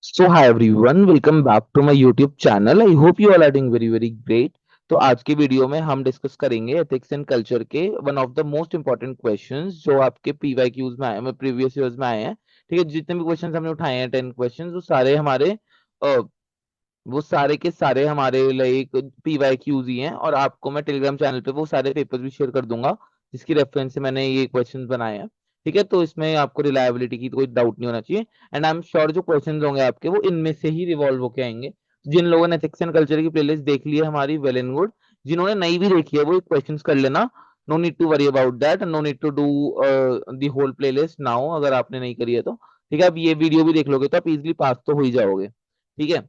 So hi everyone, welcome back to my YouTube channel. I hope you all are doing very great. तो आज की video में हम discuss करेंगे ethics and culture के one of the most important questions जो आपके PYQs में आए हैं, प्रीवियस ईयर्स में आए हैं। ठीक है, जितने भी क्वेश्चंस हमने उठाए हैं 10 क्वेश्चंस, वो सारे के सारे हमारे लाइक पीवाईक्यूज ही हैं। और आपको मैं टेलीग्राम चैनल पे वो सारे पेपर्स भी शेयर कर दूंगा जिसकी रेफरेंस से मैंने ये क्वेश्चंस बनाए हैं। ठीक है, तो इसमें आपको रिलायबिलिटी की कोई डाउट नहीं होना चाहिए। एंड आई एम श्योर जो क्वेश्चंस होंगे आपके वो इनमें से ही रिवॉल्व होके आएंगे। जिन लोगों ने एथिक्स एंड कल्चर की प्लेलिस्ट देख ली है हमारी, वेल एंड गुड। जिन्होंने नई भी देखी है वो क्वेश्चंस कर लेना। No need to worry about that, no need to do the whole playlist now, अगर आपने नहीं करी है तो। ठीक है, अब ये वीडियो भी देख लोगे तो आप इजिली पास तो हो ही जाओगे। ठीक है,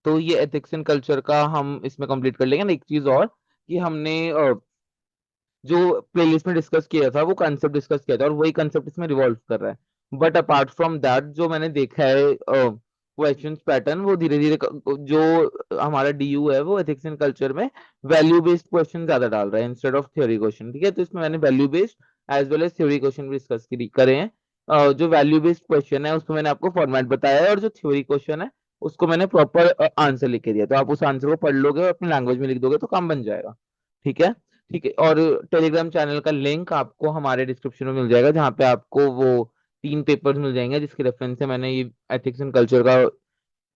तो ये एथिक्स एंड कल्चर का हम इसमें कंप्लीट कर लेंगे ना। एक चीज और कि हमने जो प्लेलिस्ट में डिस्कस किया था वो कंसेप्ट डिस्कस किया था और वही कंसेप्ट इसमें रिवॉल्व कर रहा है। बट अपार्ट फ्रॉम दैट जो मैंने देखा है क्वेश्चंस पैटर्न, वो धीरे धीरे जो हमारा डीयू है वो एथिक्स एंड कल्चर में वैल्यू बेस्ड क्वेश्चन ज्यादा डाल रहा है इंस्टेड ऑफ थ्योरी क्वेश्चन। ठीक है, तो इसमें मैंने value based as well as theory question भी डिस्कस करे हैं। जो वैल्यू बेस्ड क्वेश्चन है उसको मैंने आपको फॉर्मेट बताया है, और जो थ्योरी क्वेश्चन है उसको मैंने प्रॉपर आंसर लिख के दिया। तो आप उस आंसर को पढ़ लोगे और अपनी लैंग्वेज में लिख दोगे तो काम बन जाएगा। ठीक है। ठीक है, और टेलीग्राम चैनल का लिंक आपको हमारे डिस्क्रिप्शन में मिल जाएगा, जहाँ पे आपको वो 3 पेपर्स मिल जाएंगे जिसके रेफरेंस से मैंने ये एथिक्स एंड कल्चर का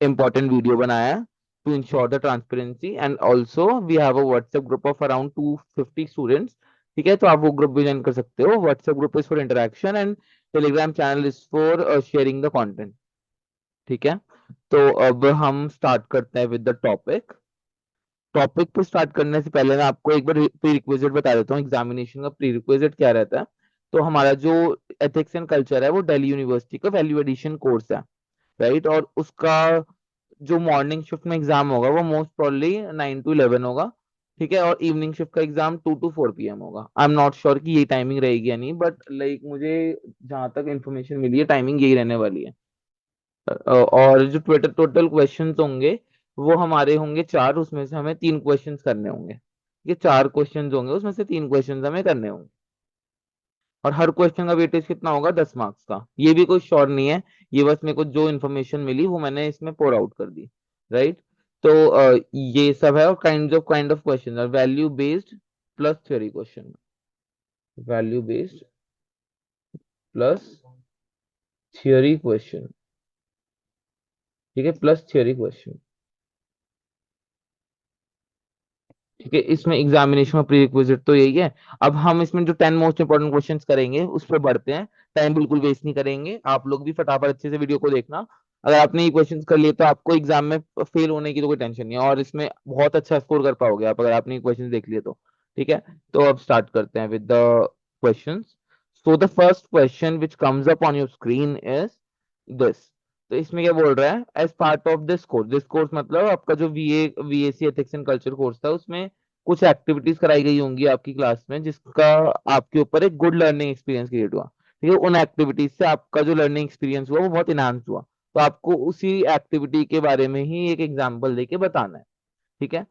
इंपॉर्टेंट वीडियो बनाया है to ensure the transparency. And also we have a WhatsApp group of around 250 students. ठीक है, तो आप वो ग्रुप भी ज्वाइन कर सकते हो। WhatsApp group is for interaction and Telegram channel is for sharing the content. ठीक है, तो अब हम स्टार्ट करते हैं विद द टॉपिक। टॉपिक पे स्टार्ट करने से पहले मैं आपको एक बार प्री रिक्विजिट बता देता हूँ। एग्जामिनेशन का प्री रिक्विजिट क्या रहता है। तो हमारा जो एथिक्स एंड कल्चर है वो दिल्ली यूनिवर्सिटी का वैल्यू एडिशन कोर्स है, राइट। और उसका जो मॉर्निंग शिफ्ट में एग्जाम होगा वो मोस्ट प्रोबेबली 9 to 11 होगा। ठीक है, और इवनिंग शिफ्ट का एग्जाम 2 to 4 PM होगा। आई एम नॉट श्योर कि ये टाइमिंग रहेगी या नहीं, बट लाइक मुझे जहां तक इन्फॉर्मेशन मिली है टाइमिंग यही रहने वाली है। और जो टोटल टोटल क्वेश्चंस होंगे वो हमारे होंगे 4, उसमें से हमें 3 क्वेश्चंस करने होंगे। ये 4 क्वेश्चंस होंगे, उसमें से 3 क्वेश्चंस हमें करने होंगे। और हर क्वेश्चन का वेटेज कितना होगा? 10 मार्क्स का। ये भी कोई श्योर नहीं है, ये बस मेरे को जो इन्फॉर्मेशन मिली वो मैंने इसमें पोर आउट कर दी, राइट। तो ये सब है। और काइंड ऑफ क्वेश्चन है value based plus theory question, value based plus theory question. ठीक है, प्लस थ्योरी क्वेश्चन। ठीक है, इसमें एग्जामिनेशन में प्री रिक्विजिट तो यही है। अब हम इसमें जो 10 मोस्ट इंपॉर्टेंट क्वेश्चंस करेंगे उस पर बढ़ते हैं। टाइम बिल्कुल वेस्ट नहीं करेंगे, आप लोग भी फटाफट अच्छे से वीडियो को देखना। अगर आपने ये क्वेश्चंस कर लिए तो आपको एग्जाम में फेल होने की तो कोई टेंशन नहीं है, और इसमें बहुत अच्छा स्कोर कर पाओगे आप अगर आपने ये क्वेश्चंस देख लिए तो। ठीक है, तो अब स्टार्ट करते हैं with the questions. So the first question which comes up on your screen is this. तो इसमें क्या बोल रहा है? As part of this course मतलब आपका जो VAC ethics and culture course था उसमें कुछ एक्टिविटीज कराई गई होंगी आपकी क्लास में जिसका आपके ऊपर एक गुड लर्निंग एक्सपीरियंस क्रिएट हुआ। ठीक है, उन एक्टिविटीज से आपका जो लर्निंग एक्सपीरियंस हुआ वो बहुत इनहांस हुआ। तो आपको उसी एक्टिविटी के बारे में ही एक एग्जाम्पल देके बताना है। ठीक है,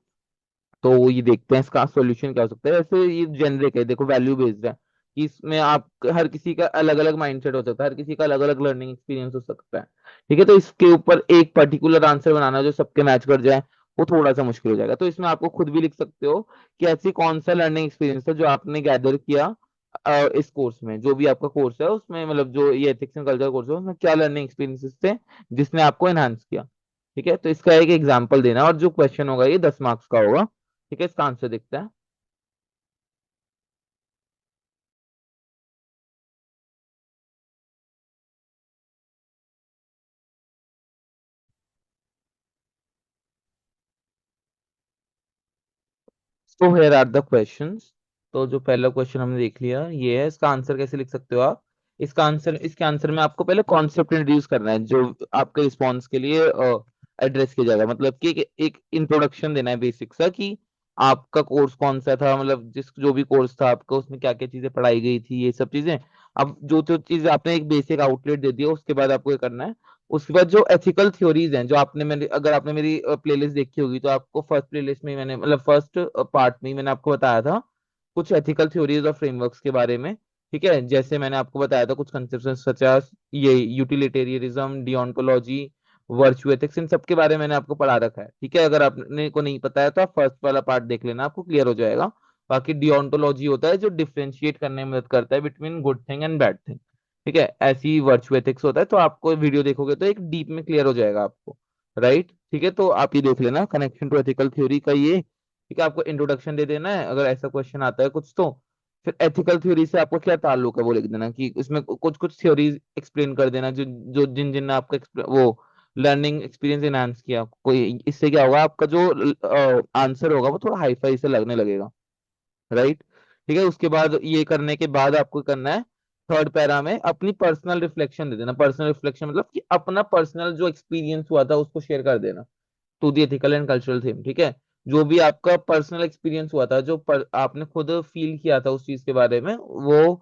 तो ये देखते हैं इसका सॉल्यूशन क्या हो सकता है। वैसे ये जेनरिक है, देखो वैल्यू बेस्ड है कि इसमें आप हर किसी का अलग अलग माइंडसेट हो सकता है, हर किसी का अलग अलग लर्निंग एक्सपीरियंस हो सकता है। ठीक है, तो इसके ऊपर एक पर्टिकुलर आंसर बनाना जो सबके मैच कर जाए वो थोड़ा सा मुश्किल हो जाएगा। तो इसमें आपको खुद भी लिख सकते हो कि ऐसी कौन सा लर्निंग एक्सपीरियंस है जो आपने गैदर किया इस कोर्स में, जो भी आपका कोर्स है उसमें, मतलब जो ये एथिक्स एंड कल्चर कोर्स है उसमें क्या लर्निंग एक्सपीरियंसेस थे जिसने आपको एनहांस किया। ठीक है, तो इसका एक एग्जाम्पल देना, और जो क्वेश्चन होगा ये 10 मार्क्स का होगा। ठीक है, इसका आंसर देखते हैं। So here are the questions. तो जो पहला क्वेश्चन हमने देख लिया ये है, इसका आंसर कैसे लिख सकते हो आप? इसके आंसर में आपको पहले कॉन्सेप्ट इंट्रोड्यूस करना है जो आपके रिस्पॉन्स के लिए एड्रेस किया जाएगा। मतलब कि एक इंट्रोडक्शन देना है बेसिक सा कि आपका कोर्स कौन सा था, मतलब जिस जो भी कोर्स था आपका उसमें क्या क्या चीजें पढ़ाई गई थी, ये सब चीजें। अब जो जो चीज आपने एक बेसिक आउटलेट दे दिया उसके बाद आपको ये करना है। उसके बाद जो एथिकल थ्योरीज हैं, जो आपने मेरी अगर आपने मेरी प्लेलिस्ट देखी होगी तो आपको फर्स्ट प्लेलिस्ट में ही मैंने, मतलब फर्स्ट पार्ट में ही मैंने आपको बताया था कुछ एथिकल थ्योरीज और फ्रेमवर्क्स के बारे में। ठीक है, जैसे मैंने आपको बताया था कुछ कंसेप्शन सच एज ये यूटिलिटेरियनिज्म, डियोंटोलॉजी, वर्चुअल एथिक्स, इन सब के बारे में मैंने आपको पढ़ा रखा है। ठीक है, अगर आपने को नहीं पता है तो आप फर्स्ट वाला पार्ट देख लेना, आपको क्लियर हो जाएगा। बाकी डिओन्टोलॉजी होता है जो डिफरेंशिएट करने में मदद करता है between good thing and bad thing. ठीक है, ऐसी वर्चुअल एथिक्स होता है, तो आपको वीडियो देखोगे तो एक डीप में क्लियर हो जाएगा आपको। राइट, ठीक है, तो आप ये देख लेना कनेक्शन टू एथिकल थ्योरी का ये। ठीक है, आपको इंट्रोडक्शन दे देना है, अगर ऐसा क्वेश्चन आता है कुछ तो फिर एथिकल थ्योरी से आपको क्या ताल्लुक है वो लिख देना, कि इसमें कुछ कुछ थ्योरीज एक्सप्लेन कर देना जो जो जिन जिन ने आपका वो लर्निंग एक्सपीरियंस इनहांस किया कोई। इससे क्या होगा, आपका जो आंसर होगा वो थोड़ा हाई फाई से लगने लगेगा। राइट, ठीक है, उसके बाद ये करने के बाद आपको करना है थर्ड पैरा में अपनी पर्सनल रिफ्लेक्शन दे देना। पर्सनल रिफ्लेक्शन मतलब कि अपना पर्सनल जो एक्सपीरियंस हुआ था उसको शेयर कर देना to the ethical and cultural theme. ठीक है, जो भी आपका पर्सनल एक्सपीरियंस हुआ था, जो आपने खुद फील किया था उस चीज के बारे में, वो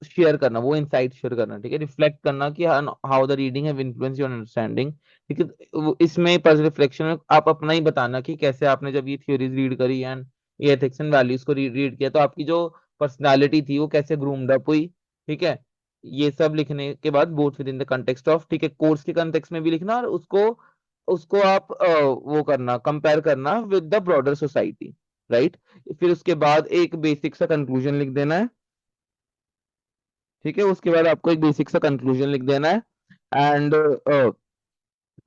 शेयर करना, वो इनसाइट शेयर करना। ठीक है, रिफ्लेक्ट करना कि how the reading have influence your understanding. ठीक है, इसमें पर्सनल रिफ्लेक्शन में आप अपना ही बताना कि कैसे आपने जब ये थ्योरीज रीड करी एंड ये एथिक्स एंड वैल्यूज को रीड किया तो आपकी जो पर्सनालिटी थी वो कैसे ग्रूम्ड अप हुई। ठीक है, ये सब लिखने के बाद both with in the context of, ठीक है, कोर्स के कंटेक्स्ट में भी लिखना, और उसको उसको आप वो करना, कंपेयर करना with the broader society. Right, फिर उसके बाद एक बेसिक सा कंक्लूजन लिख देना है। ठीक है, उसके बाद आपको एक बेसिक सा कंक्लूजन लिख देना है। एंड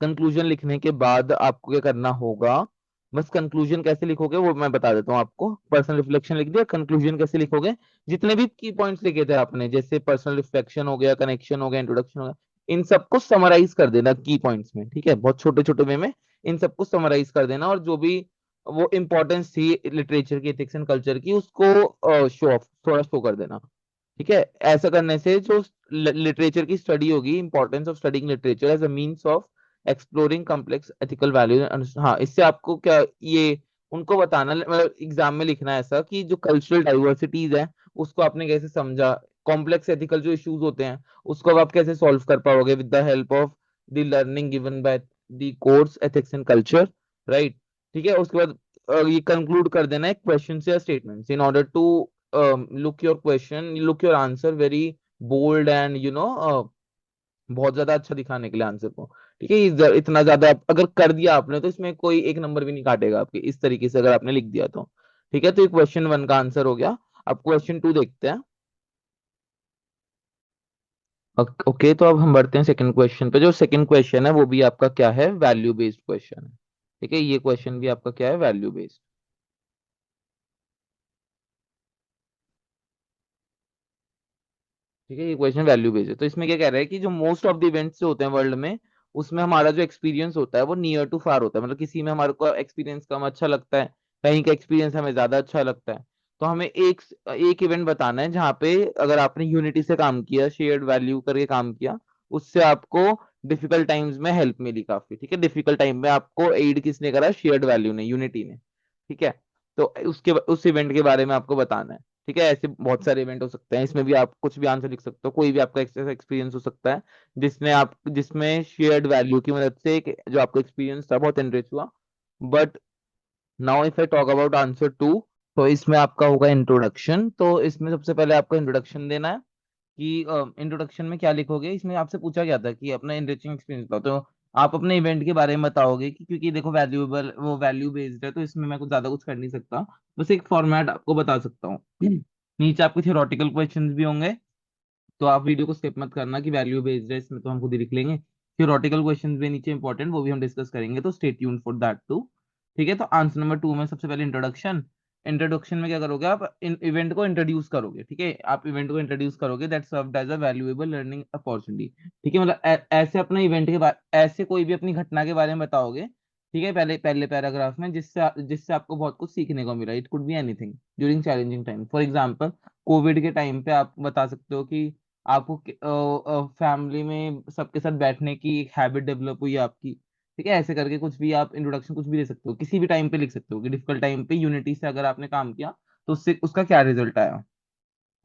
कंक्लूजन लिखने के बाद आपको क्या करना होगा, बस कंक्लूजन कैसे लिखोगे वो मैं बता देता हूँ आपको। पर्सनल रिफ्लेक्शन लिख दिया, कंक्लूजन कैसे लिखोगे, जितने भी की पॉइंट्स लिखे थे आपने, जैसे पर्सनल रिफ्लेक्शन हो गया, कनेक्शन हो गया, इंट्रोडक्शन हो गया, इन सबको समराइज कर देना की पॉइंट्स में। ठीक है, बहुत छोटे छोटे वे में इन सबको समराइज कर देना, और जो भी वो इंपॉर्टेंस थी लिटरेचर की, एथिक्स एंड कल्चर की, उसको शो ऑफ थोड़ा शो कर देना। ठीक है, ऐसा करने से जो लिटरेचर की स्टडी होगी, importance of studying literature as a means of exploring complex ethical values. हाँ, इससे आपको क्या ये उनको बताना, मतलब एग्जाम में लिखना है ऐसा कि जो कल्चरल डाइवर्सिटीज है उसको आपने कैसे समझा, कॉम्प्लेक्स एथिकल जो इश्यूज होते हैं उसको अब आप कैसे सॉल्व कर पाओगे with the help of the learning given by the course ethics and culture. Right, ठीक है, उसके बाद ये कंक्लूड कर देना है क्वेश्चन या statements in order to look your answer very bold and बहुत ज्यादा अच्छा दिखाने के लिए आंसर को। ठीक है, इतना ज्यादा अगर कर दिया आपने तो इसमें कोई एक नंबर भी नहीं काटेगा आपके, इस तरीके से अगर आपने लिख दिया तो। ठीक है, तो ये क्वेश्चन वन का आंसर हो गया। अब क्वेश्चन टू देखते हैं। ओके, तो अब हम बढ़ते हैं सेकंड क्वेश्चन पे। जो सेकंड क्वेश्चन है वो भी आपका क्या है, वैल्यू बेस्ड क्वेश्चन है। ठीक है, ये क्वेश्चन भी आपका क्या है, वैल्यू बेस्ड। ठीक है, ये क्वेश्चन वैल्यू बेस्ड है। तो इसमें क्या कह रहा है कि जो मोस्ट ऑफ द इवेंट्स जो होते हैं वर्ल्ड में, उसमें हमारा जो एक्सपीरियंस होता है वो नियर टू फार होता है, मतलब किसी में हमारे को एक्सपीरियंस कम अच्छा लगता है, कहीं का एक्सपीरियंस हमें ज्यादा अच्छा लगता है। तो हमें एक एक इवेंट बताना है जहाँ पे अगर आपने यूनिटी से काम किया, शेयर्ड वैल्यू करके काम किया, उससे आपको डिफिकल्ट टाइम्स में हेल्प मिली काफी। ठीक है, डिफिकल्ट टाइम में आपको एड किसने करा, शेयर्ड वैल्यू ने, यूनिटी ने। ठीक है, तो उसके उस इवेंट के बारे में आपको बताना है। ठीक है, ऐसे बहुत सारे इवेंट हो सकते हैं, इसमें भी आप कुछ भी आंसर लिख सकते हो, कोई भी आपका एक्सपीरियंस हो सकता है जिसमें शेयर्ड वैल्यू की मदद से जो आपका एक्सपीरियंस था बहुत एनरिच हुआ। But now if I talk about answer two, तो इसमें आपका होगा इंट्रोडक्शन। तो इसमें सबसे पहले आपको इंट्रोडक्शन देना है कि इंट्रोडक्शन में क्या लिखोगे। इसमें आपसे पूछा गया था कि अपना एनरिचिंग एक्सपीरियंस बताओ, तो आप अपने इवेंट के बारे में बताओगे कि क्योंकि देखो वैल्यूएबल वो वैल्यू बेस्ड है, तो इसमें मैं कुछ ज्यादा कुछ कर नहीं सकता, बस एक फॉर्मेट आपको बता सकता हूँ। नीचे आपके थियोरेटिकल क्वेश्चंस भी होंगे, तो आप वीडियो को स्किप मत करना कि वैल्यू बेस्ड है इसमें, तो हम खुद ही लिख लेंगे। थियोरेटिकल क्वेश्चंस भी नीचे इंपॉर्टेंट, वो भी हम डिस्कस करेंगे, तो stay tune for that too. ठीक है, तो आंसर नंबर टू में सबसे पहले इंट्रोडक्शन। इंट्रोडक्शन में क्या करोगे, आप इवेंट को इंट्रोड्यूस करोगे। ठीक है, आप इवेंट को इंट्रोड्यूस करोगे, that served as a valuable learning opportunity. ठीक है, मतलब ऐसे अपने इवेंट के बारे, ऐसे कोई भी अपनी घटना के बारे में बताओगे। ठीक है, पहले पहले पैराग्राफ में, जिससे जिससे आपको बहुत कुछ सीखने को मिला। It could be anything during challenging time, for example Covid के टाइम पे आप बता सकते हो कि आपको फैमिली में सबके साथ बैठने की एक हैबिट डेवलप हुई आपकी। ठीक है, ऐसे करके कुछ भी आप इंट्रोडक्शन कुछ भी दे सकते हो, किसी भी टाइम पे लिख सकते हो कि डिफिकल्ट टाइम पे यूनिटी से अगर आपने काम किया तो उससे उसका क्या रिजल्ट आया,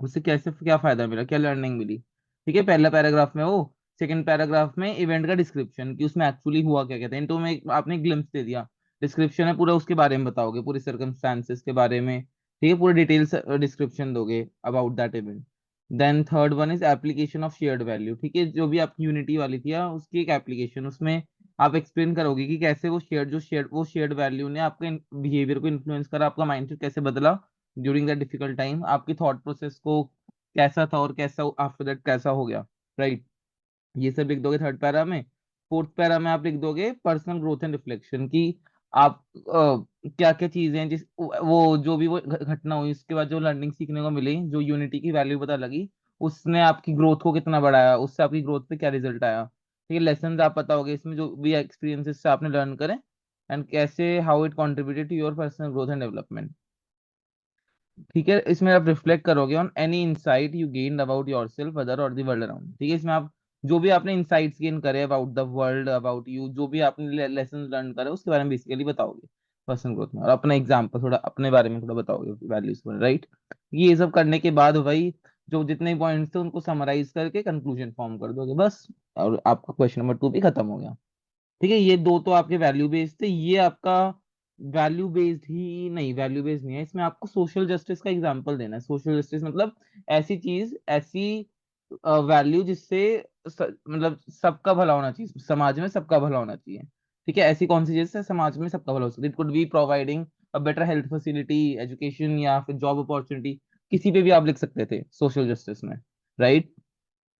उससे कैसे क्या फायदा मिला, क्या लर्निंग मिली। ठीक है, पहला पैराग्राफ में वो। सेकंड पैराग्राफ में इवेंट का डिस्क्रिप्शन कि उसमें एक्चुअली हुआ क्या कहते हैं, तो में आपने ग्लिम्स दे दिया। डिस्क्रिप्शन है पूरा, उसके बारे में बताओगे, पूरे सर्कमस्टांसेस के बारे में। ठीक है, पूरे डिटेल्स डिस्क्रिप्शन दोगे about that event. Then third one is application of shared value, ठीक है, जो भी आपकी यूनिटी वाली थी उसकी एक एप्लीकेशन, उसमें आप एक्सप्लेन करोगे कि कैसे वो शेयर्ड वैल्यू ने आपके बिहेवियर को इन्फ्लुएंस करा, आपका माइंडसेट कैसे बदला ड्यूरिंग दैट डिफिकल्ट टाइम, आपकी थॉट प्रोसेस को कैसा था और कैसा आफ्टर दैट कैसा हो गया, राइट। ये सब लिख दोगे थर्ड पैरा में। फोर्थ पैरा में आप लिख दोगे पर्सनल ग्रोथ एंड रिफ्लेक्शन की आप क्या क्या चीजें हैं, जिस वो जो भी वो घटना हुई उसके बाद जो लर्निंग सीखने को मिली, जो यूनिटी की वैल्यू पता लगी, उसने आपकी ग्रोथ को कितना बढ़ाया, उससे आपकी ग्रोथ पे क्या रिजल्ट आया, ठीक है। लेसन आप पता होगा इसमें जो भी एक्सपीरियंसेस से आपने लर्न करें, एंड कैसे how it contributed to your personal growth and development, ठीक है। इसमें आप रिफ्लेक्ट करोगे on any insight you gained about yourself, other और द वर्ल्ड अराउंड, ठीक है। इसमें आप जो भी आपने इंसाइट्स गेन करे about the world, about you, जो भी आपने लेसन लर्न करे उसके बारे में बेसिकली बताओगे पर्सनल ग्रोथ में, और अपना एग्जाम्पल थोड़ा अपने बारे में थोड़ा बताओगे वैल्यूज पर, राइट। ये सब करने के बाद भाई जो जितने पॉइंट्स थे उनको समराइज करके कंक्लूजन फॉर्म कर दोगे बस, और आपका क्वेश्चन नंबर 2 भी खत्म हो गया, ठीक है। ये दो तो आपके वैल्यू बेस्ड थे, ये आपका वैल्यू बेस्ड ही नहीं, वैल्यू बेस्ड नहीं है, इसमें आपको सोशल जस्टिस का एग्जांपल देना है। सोशल जस्टिस मतलब ऐसी चीज, ऐसी वैल्यू जिससे मतलब सबका भला होना चाहिए, समाज में सबका भला होना चाहिए, ठीक है। ऐसी कौन सी चीज है समाज में सबका भला हो सकता है, it could be providing a better health facility, education, या फिर जॉब अपॉर्चुनिटी, किसी पे भी आप लिख सकते थे सोशल जस्टिस में, राइट।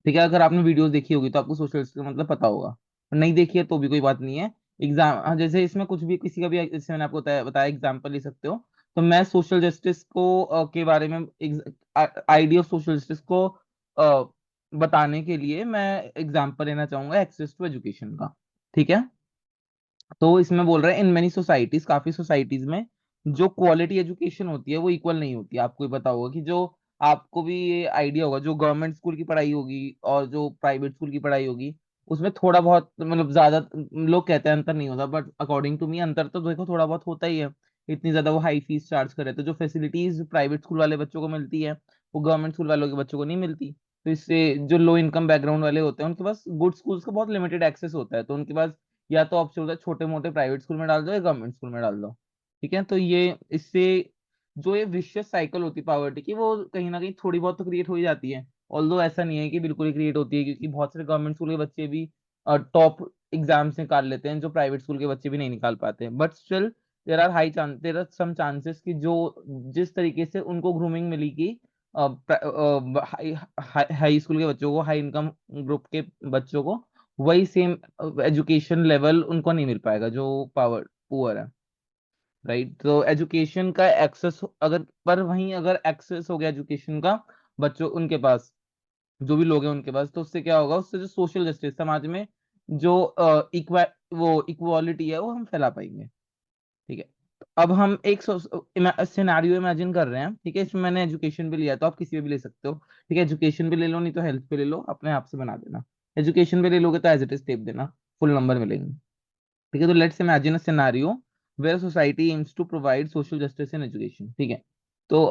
ठीक है, अगर आपने वीडियोस देखी होगी तो आपको सोशल जस्टिस का मतलब पता होगा, और नहीं देखी है तो भी कोई बात नहीं है। एग्जाम जैसे इसमें कुछ भी किसी का भी, जैसे मैंने आपको बताया एग्जाम्पल ले सकते हो, तो मैं सोशल जस्टिस को के बारे में आइडिया ऑफ सोशल जस्टिस को बताने के लिए मैं एग्जाम्पल लेना चाहूंगा एक्सेस टू एजुकेशन का, ठीक है। तो इसमें बोल रहे हैं इन मेनी सोसाइटीज, काफी सोसाइटीज में जो क्वालिटी एजुकेशन होती है वो इक्वल नहीं होती है। आपको भी पता होगा कि जो, आपको भी ये आइडिया होगा, जो गवर्नमेंट स्कूल की पढ़ाई होगी और जो प्राइवेट स्कूल की पढ़ाई होगी उसमें थोड़ा बहुत मतलब ज्यादा, लोग कहते हैं अंतर नहीं होता, बट अकॉर्डिंग टू मी अंतर तो देखो थोड़ा बहुत होता ही है। इतनी ज्यादा वो हाई फीस चार्ज करे तो जो फैसिलिटीज प्राइवेट स्कूल वाले बच्चों को मिलती है वो गवर्नमेंट स्कूल वालों के बच्चों को नहीं मिलती। तो इससे जो लो इनकम बैकग्राउंड वाले होते हैं उनके पास गुड स्कूल्स का बहुत लिमिटेड एक्सेस होता है, तो उनके पास या तो ऑप्शन होता है छोटे मोटे प्राइवेट स्कूल में डाल दो या गवर्नमेंट स्कूल में डाल दो, ठीक है। तो ये इससे जो ये विशियस साइकिल होती है पॉवर्टी की, वो कहीं ना कहीं थोड़ी बहुत तो क्रिएट हो ही जाती है। ऑल्दो ऐसा नहीं है कि बिल्कुल ही क्रिएट होती है, क्योंकि बहुत सारे गवर्नमेंट स्कूल के बच्चे भी टॉप एग्जाम्स निकाल लेते हैं जो प्राइवेट स्कूल के बच्चे भी नहीं निकाल पाते, but still there are some chances कि जो जिस तरीके से उनको ग्रूमिंग मिली कि हाई हाई स्कूल के बच्चों को, हाई इनकम ग्रुप के बच्चों को वही सेम एजुकेशन लेवल उनको नहीं मिल पाएगा जो पावर पुअर है, राइट। तो एजुकेशन का एक्सेस अगर, पर वहीं अगर एक्सेस हो गया एजुकेशन का बच्चों उनके पास, जो भी लोग हैं उनके पास, तो उससे क्या होगा, उससे जो सोशल जस्टिस समाज में जो वो इक्वालिटी है वो हम फैला पाएंगे, ठीक है। तो अब हम एक सिनेरियो इमेजिन कर रहे हैं, ठीक है। इसमें मैंने एजुकेशन भी लिया है, तो आप किसी पे भी ले सकते हो, ठीक है। एजुकेशन पे ले लो, नहीं तो हेल्थ पे ले लो, अपने आप से बना देना। एजुकेशन पे ले लोगे तो एज इट इज टेप देना, फुल नंबर मिलेंगे, ठीक है। तो let's imagine a scenario where society aims to provide social justice in education, ठीक है। तो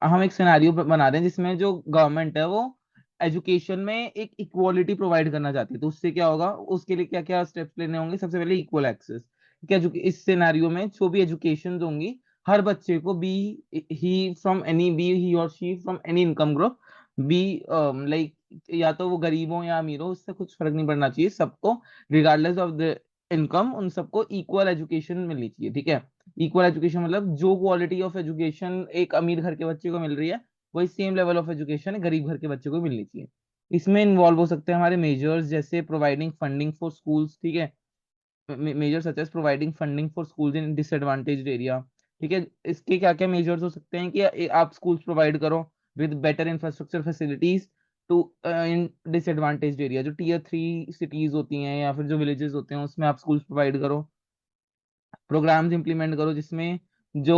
हम एक सिनेरियो बना रहे हैं जिसमें जो गवर्नमेंट है वो एजुकेशन में एक इक्वालिटी प्रोवाइड करना चाहती है, तो उससे क्या होगा, उसके लिए क्या क्या स्टेप्स लेने होंगे। सबसे पहले इक्वल एक्सेस, क्या जो इस सिनेरियो में जो भी एजुकेशन होंगी हर बच्चे को, be he from any, be he और she from any income group, be like या तो वो गरीब हो या अमीर हो, उससे कुछ फर्क नहीं पड़ना चाहिए, सबको रिगार्डलेस ऑफ द इनकम उन सबको इक्वल एजुकेशन मिलनी चाहिए, ठीक है। इक्वल एजुकेशन मतलब जो क्वालिटी ऑफ एजुकेशन एक अमीर घर के बच्चे को मिल रही है वही सेम लेवल ऑफ एजुकेशन गरीब घर के बच्चे को मिलनी चाहिए। इसमें इन्वॉल्व हो सकते हैं हमारे मेजर्स, जैसे प्रोवाइडिंग फंडिंग फॉर स्कूल्स, ठीक है। Major such as providing funding for schools in disadvantaged area, ठीक है। इसके क्या क्या मेजर्स हो सकते हैं कि आप स्कूल्स प्रोवाइड करो with better infrastructure facilities to in disadvantaged area, जो टीयर 3 सिटीज होती हैं या फिर जो विलेजेस होते हैं उसमें आप स्कूल्स प्रोवाइड करो। प्रोग्राम्स इंप्लीमेंट करो जिसमें जो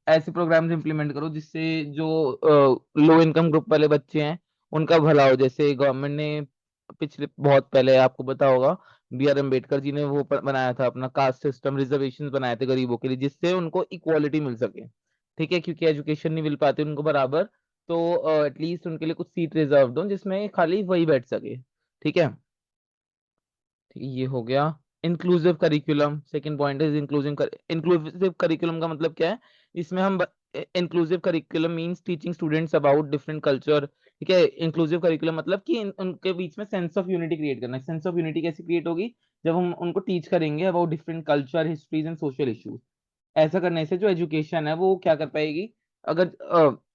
ऐसे प्रोग्राम्स इंप्लीमेंट करो जिससे जो लो इनकम ग्रुप वाले बच्चे हैं उनका भला हो, जैसे गवर्नमेंट ने पिछले बहुत पहले आपको पता होगा B.R. अम्बेडकर जी ने वो बनाया था अपना कास्ट सिस्टम, रिजर्वेशन बनाए थे गरीबों के लिए जिससे उनको इक्वालिटी मिल सके, ठीक है। क्योंकि एजुकेशन नहीं मिल पाती उनको बराबर, तो एटलीस्ट उनके लिए कुछ सीट रिजर्व हो जिसमें खाली वही बैठ सके, ठीक है। ठीक है, ये हो गया inclusive curriculum. Second point is inclusive curriculum का मतलब क्या है, इसमें हम inclusive curriculum means teaching students about different culture. ठीक है, इंक्लूसिव करिकुलम मतलब कि उनके बीच में सेंस ऑफ यूनिटी क्रिएट करना है। सेंस ऑफ यूनिटी कैसे क्रिएट होगी? जब हम उनको टीच करेंगे about different culture, histories and social issues. ऐसा करने से जो एजुकेशन है वो क्या कर पाएगी? अगर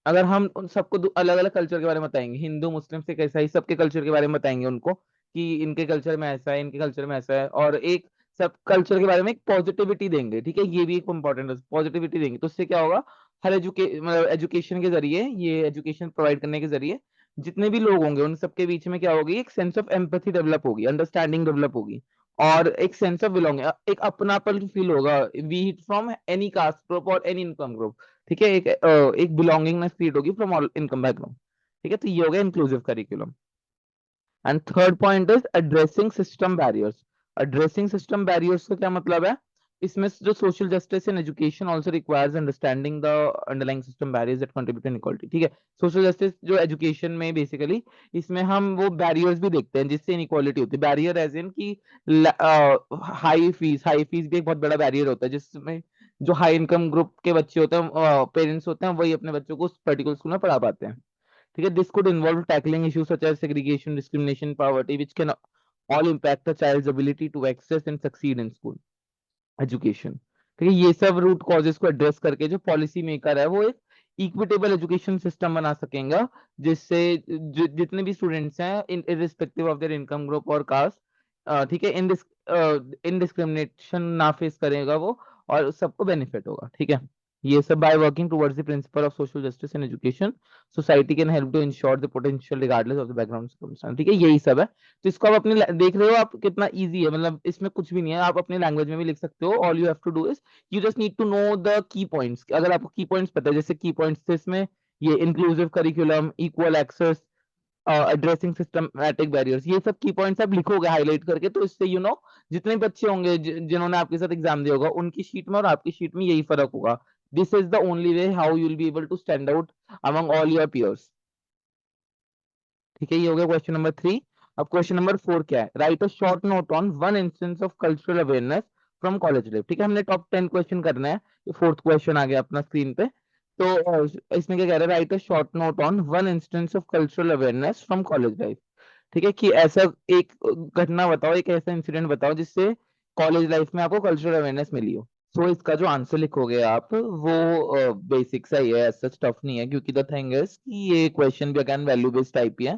अगर हम उन सबको अलग अलग कल्चर के बारे में बताएंगे, हिंदू मुस्लिम से कैसा ही सबके कल्चर के बारे में बताएंगे उनको कि इनके कल्चर में ऐसा है, इनके कल्चर में ऐसा है, और एक सब कल्चर के बारे में एक पॉजिटिविटी देंगे। ठीक है, ये भी एक इंपॉर्टेंट है, पॉजिटिविटी देंगे तो उससे क्या होगा? हर मतलब एजुकेशन के जरिए, ये एजुकेशन प्रोवाइड करने के जरिए जितने भी लोग होंगे उन सबके बीच में क्या होगी? एक सेंस ऑफ एम्पैथी डेवलप होगी, अंडरस्टैंडिंग डेवलप होगी, और एक सेंस ऑफ बिलोंगिंग, एक अपनापन फील होगा, be it from any caste group और एनी इनकम ग्रुप। ठीक है, एक बिलोंगिंगनेस क्रिएट होगी फ्रॉम ऑल इनकम बैकग्राउंड। ठीक है, तो ये हो गया inclusive curriculum. And third point is addressing system barriers. Addressing system barriers का क्या मतलब है? इसमें जो social justice in education also requires understanding the underlying system barriers that contribute to inequality. ठीक है, सोशल जस्टिस जो एजुकेशन में बेसिकली, इसमें हम वो बैरियर्स भी देखते हैं जिससे इनइक्वालिटी होती है। बैरियर एज इन की हाई फीस भी एक बहुत बड़ा बैरियर होता है, जिसमें जो हाई इनकम ग्रुप के बच्चे होते हैं, पेरेंट्स होते हैं, वही अपने बच्चों को उस पर्टिकुलर स्कूल में पढ़ा पाते हैं। ठीक है, this could involve tackling issues such as segregation, discrimination, poverty, which can all impact a child's ability to access and succeed in school education। ठीक है, ये सब रूट कॉजेस को एड्रेस करके जो पॉलिसी मेकर है वो एक इक्विटेबल एजुकेशन सिस्टम बना सकेगा, जिससे जितने भी स्टूडेंट्स हैं इनरिस्पेक्टिव ऑफ देयर इनकम ग्रुप और कास्ट, ठीक है, इनडिस्क्रिमिनेशन ना फेस करेगा वो, और सबको बेनिफिट होगा। ठीक है, ये सब by working towards the principle of social justice in education, society can help to ensure the potential regardless of the background. ठीक है, यही सब है। तो इसको आप अपने देख रहे हो आप कितना इजी है, मतलब इसमें कुछ भी नहीं है, आप अपने लैंग्वेज में भी लिख सकते हो। All you have to do is you just need to know the key points. अगर आपको की पॉइंट्स पता है, जैसे की पॉइंट्स थे इसमें, ये inclusive curriculum, equal access, addressing systematic barriers, ये सब की पॉइंट्स आप लिखोगे हाईलाइट करके, तो इससे जितने बच्चे होंगे जिन्होंने आपके साथ एग्जाम दिया होगा, उनकी शीट में और आपकी शीट में यही फर्क होगा। This is the only way how you will be able to stand out among all your peers। ठीक है, ये हो गया क्वेश्चन नंबर 3। अब क्वेश्चन नंबर 4 क्या है? Write a short note on one instance of cultural awareness from college life. ठीक है, हमने टॉप 10 क्वेश्चन करना है। ये फोर्थ क्वेश्चन आ गया अपना स्क्रीन पे। तो इसमें क्या कह रहा है? Write a short note on one instance of cultural awareness from college life. ठीक है, कि ऐसा एक घटना बताओ, एक ऐसा इंसिडेंट बताओ जिससे कॉलेज लाइफ में आपको कल्चरल अवेयरनेस मिली हो। सो इसका जो आंसर लिखोगे आप वो बेसिक सा ही है, ऐसा टफ नहीं है, क्योंकि द थिंग इज कि ये क्वेश्चन भी अगेन वैल्यू बेस्ड टाइप ही है।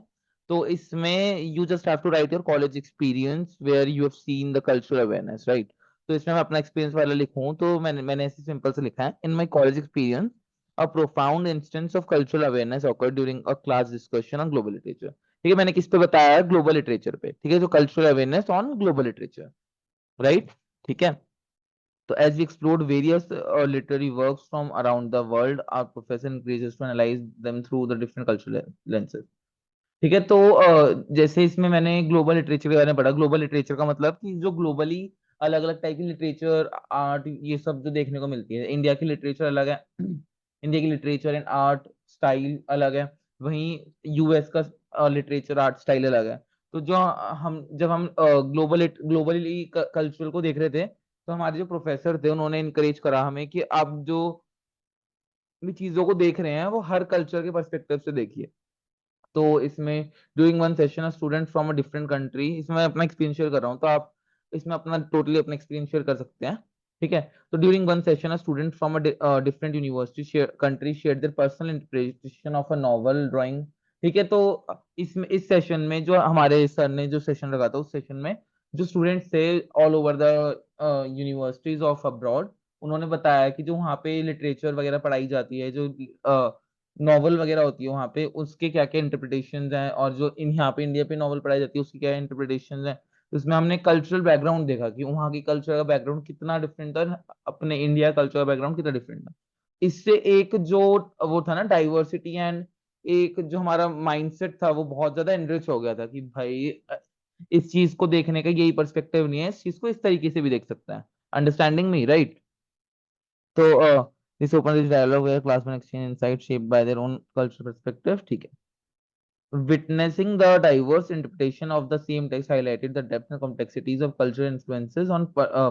तो इसमें you just have to write your college experience where you have seen the cultural awareness, right? तो इसमें मैं अपना एक्सपीरियंस वाला लिखूं, तो मैंने ऐसे सिंपल से लिखा है, in my college experience a profound instance of cultural awareness awkward during a class discussion on global literature. ठीक है, मैंने किस पे बताया है? ग्लोबल लिटरेचर पे। ठीक है, तो cultural awareness on global literature, right? ठीक है, तो as we explored various literary works from around the world, our professor encourages to analyze them through the different cultural lenses। ठीक है, तो जैसे इसमें मैंने ग्लोबल लिटरेचर के बारे में पढ़ा। ग्लोबल लिटरेचर का मतलब कि जो ग्लोबली अलग अलग टाइप की लिटरेचर, आर्ट, ये सब जो देखने को मिलती है। इंडिया की लिटरेचर अलग है, इंडिया की लिटरेचर एंड आर्ट स्टाइल अलग है, वहीं यूएस का लिटरेचर आर्ट स्टाइल अलग है। तो जो हम जब हम ग्लोबली कल्चरल को देख रहे थे, तो हमारे जो प्रोफेसर थे उन्होंने इनकरेज करा हमें कि आप जो भी चीजों को देख रहे हैं वो हर कल्चर के पर्सपेक्टिव से देखिए। तो इसमें during one session a student from a different country, इसमें मैं अपना एक्सपीरियंस शेयर कर रहा हूँ, तो आप इसमें अपना टोटली अपना एक्सपीरियंस शेयर कर सकते हैं। ठीक है, तो during one session a student from a different university country share their personal interpretation of a novel drawing. ठीक है, तो इसमें इस सेशन में जो हमारे सर ने जो सेशन रखा था, उस सेशन में जो स्टूडेंट्स थे all over the universities of abroad, उन्होंने बताया कि जो वहाँ पे लिटरेचर वगैरह पढ़ाई जाती है, जो नॉवल वगैरह होती है वहाँ पे, उसके क्या क्या इंटरप्रिटेशंस हैं, और जो इन यहाँ पे इंडिया पे नॉवल पढ़ाई जाती है उसकी क्या इंटरप्रिटेशंस हैं। तो इसमें हमने कल्चरल बैकग्राउंड देखा कि वहाँ की कल्चर का बैकग्राउंड कितना डिफरेंट था, अपने इंडिया कल्चर का बैकग्राउंड कितना डिफरेंट था। इससे एक जो वो था ना डाइवर्सिटी, एंड एक जो हमारा माइंडसेट था वो बहुत ज्यादा एनरिच हो गया था कि भाई इस चीज को देखने का यही पर्सपेक्टिव नहीं है, इस चीज को इस तरीके से भी देख सकता है। Understanding me, right? तो this opens this dialogue where classmen exchange insights shaped by their own cultural perspective। ठीक है, witnessing the diverse interpretation of the same text highlighted the depth and complexities of cultural influences on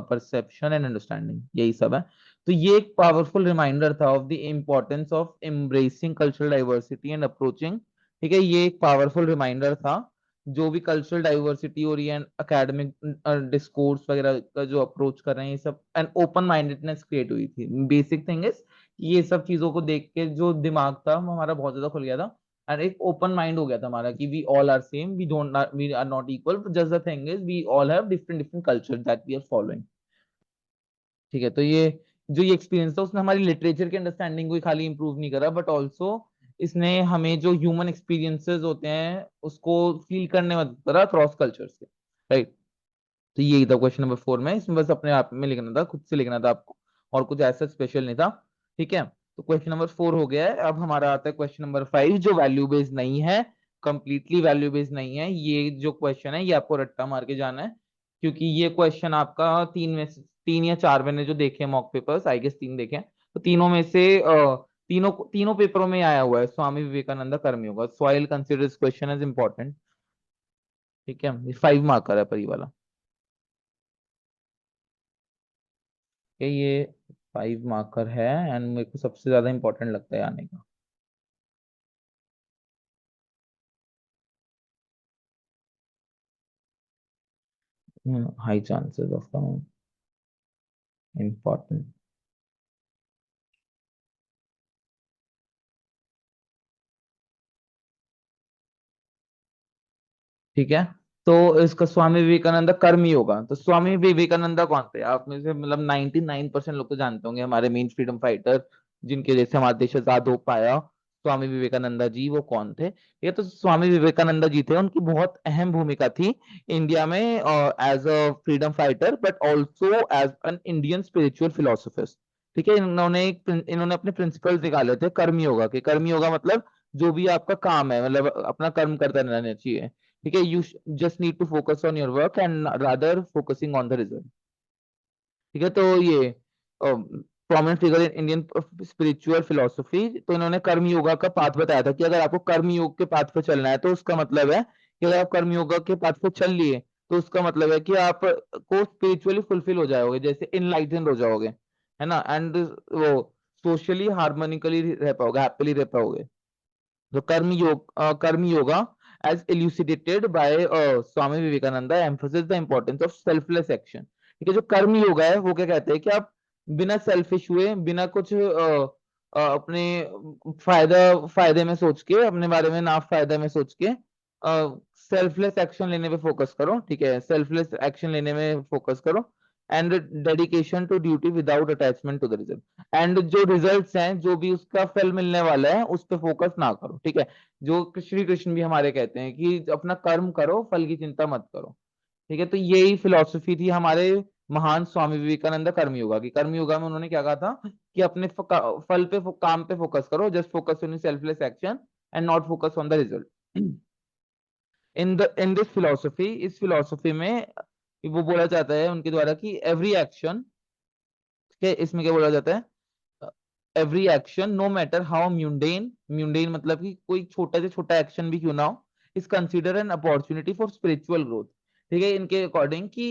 perception and understanding। यही सब है। तो ये एक powerful reminder था of the importance of embracing cultural diversity and approaching, ठीक है, ये एक पावरफुल रिमाइंडर था। जो भी कल्चरल डाइवर्सिटी हो रही है, एकेडमिक डिस्कोर्स वगैरह का जो अप्रोच कर रहे हैं, ये सब एंड ओपन माइंडेडनेस क्रिएट हुई थी। बेसिक थिंग इज ये सब चीजों को देख के जो दिमाग था वो हमारा बहुत ज्यादा खुल गया था, एंड एक ओपन माइंड हो गया था हमारा कि we all are same, we are not equal, just the thing is we all have different different culture that we are following. ठीक है, तो ये जो ये एक्सपीरियंस था उसने हमारी लिटरेचर की अंडरस्टैंडिंग को ही खाली इंप्रूव नहीं करा, बट ऑल्सो इसने हमें जो ह्यूमन एक्सपीरियंसेस होते हैं उसको फील करने में मदद करा क्रॉस कल्चर से, राइट। तो यही था क्वेश्चन नंबर 4 में, इसमें बस अपने आप में लिखना था, खुद से लिखना था आपको, और कुछ ऐसा स्पेशल नहीं था। ठीक है, तो क्वेश्चन नंबर 4 हो गया है। अब हमारा आता है क्वेश्चन नंबर 5, जो वैल्यू बेस्ड नहीं है, कंप्लीटली वैल्यू बेस्ड नहीं है। ये जो क्वेश्चन है ये आपको रट्टा मार के जाना है, क्योंकि ये क्वेश्चन आपका 3 या 4 मैंने जो देखे मॉक पेपर्स, आई गेस 3 देखे हैं, तो तीनों में से तीनों तीनों पेपरों में आया हुआ है Swami Vivekananda Karmayoga, so I will consider this question as important. ठीक है, ये 5 मार्कर है पर ये वाला, ये 5 मार्कर है, एंड मेरे को सबसे ज्यादा इंपॉर्टेंट लगता है आने का। High chances of important. ठीक है, तो इसका स्वामी विवेकानंद कर्म योगा, तो स्वामी विवेकानंद कौन थे? आप में से मतलब 99% लोग तो जानते होंगे, हमारे मेन फ्रीडम फाइटर जिनके वजह से हमारा देश आजाद हो पाया, स्वामी विवेकानंद जी, वो कौन थे? ये तो स्वामी विवेकानंद जी थे, उनकी बहुत अहम भूमिका थी इंडिया में as a freedom fighter, but also as an Indian spiritual philosophist. ठीक है, इन्होंने अपने प्रिंसिपल्स निकाले थे कर्म योगा के। कर्म योगा मतलब जो भी आपका काम है, मतलब अपना कर्म करते रहना चाहिए। ठीक है, you just need to focus on your work and rather focusing on the result. ठीक है, तो ये prominent figure in Indian spiritual philosophy, तो इन्होंने कर्म योगा का पाथ बताया था कि अगर आपको कर्म योग के पाथ पे चलना है तो उसका मतलब है कि अगर आप कर्म योगा के पाथ पे चल लिए तो उसका मतलब है कि आप को स्पिरिचुअली फुलफिल हो जाओगे, जैसे इनलाइटन हो जाओगे, है ना, एंड वो सोशली हार्मोनिकली रह पाओगे, हैप्पीली रह पाओगे। तो कर्म yoga as elucidated by Swami Vivekananda emphasizes the importance of selfless action। ठीक है, जो कर्म योगा है वो क्या कहते हैं कि आप बिना सेल्फिश हुए, बिना कुछ अपने फायदा फायदे में सोच के, अपने बारे में ना फायदे में सोच के सेल्फलेस एक्शन लेने पे फोकस करो। ठीक है, सेल्फलेस एक्शन लेने में फोकस करो, and dedication to duty without attachment to the result. And जो रिजल्ट्स हैं, जो भी उसका फल मिलने वाला है उस पर फोकस ना करो। ठीक है, जो श्री कृष्ण भी हमारे कहते हैं कि अपना कर्म करो, फल की चिंता मत करो। ठीक है, तो यही फिलॉसफी थी हमारे महान स्वामी विवेकानंद कर्मयोगा की। कर्मयोगा में उन्होंने क्या कहा था कि अपने फल पे काम पे फोकस करो, just focus on selfless action and not focus on the result. In this philosophy, इस फिलोसफी में वो बोला जाता है उनके द्वारा कि एवरी एक्शन के, इसमें क्या बोला जाता है, every action no matter how mundane, mundane मतलब कि कोई छोटा से छोटा एक्शन भी क्यों ना हो, is consider an opportunity for spiritual growth. ठीक है, इनके अकॉर्डिंग कि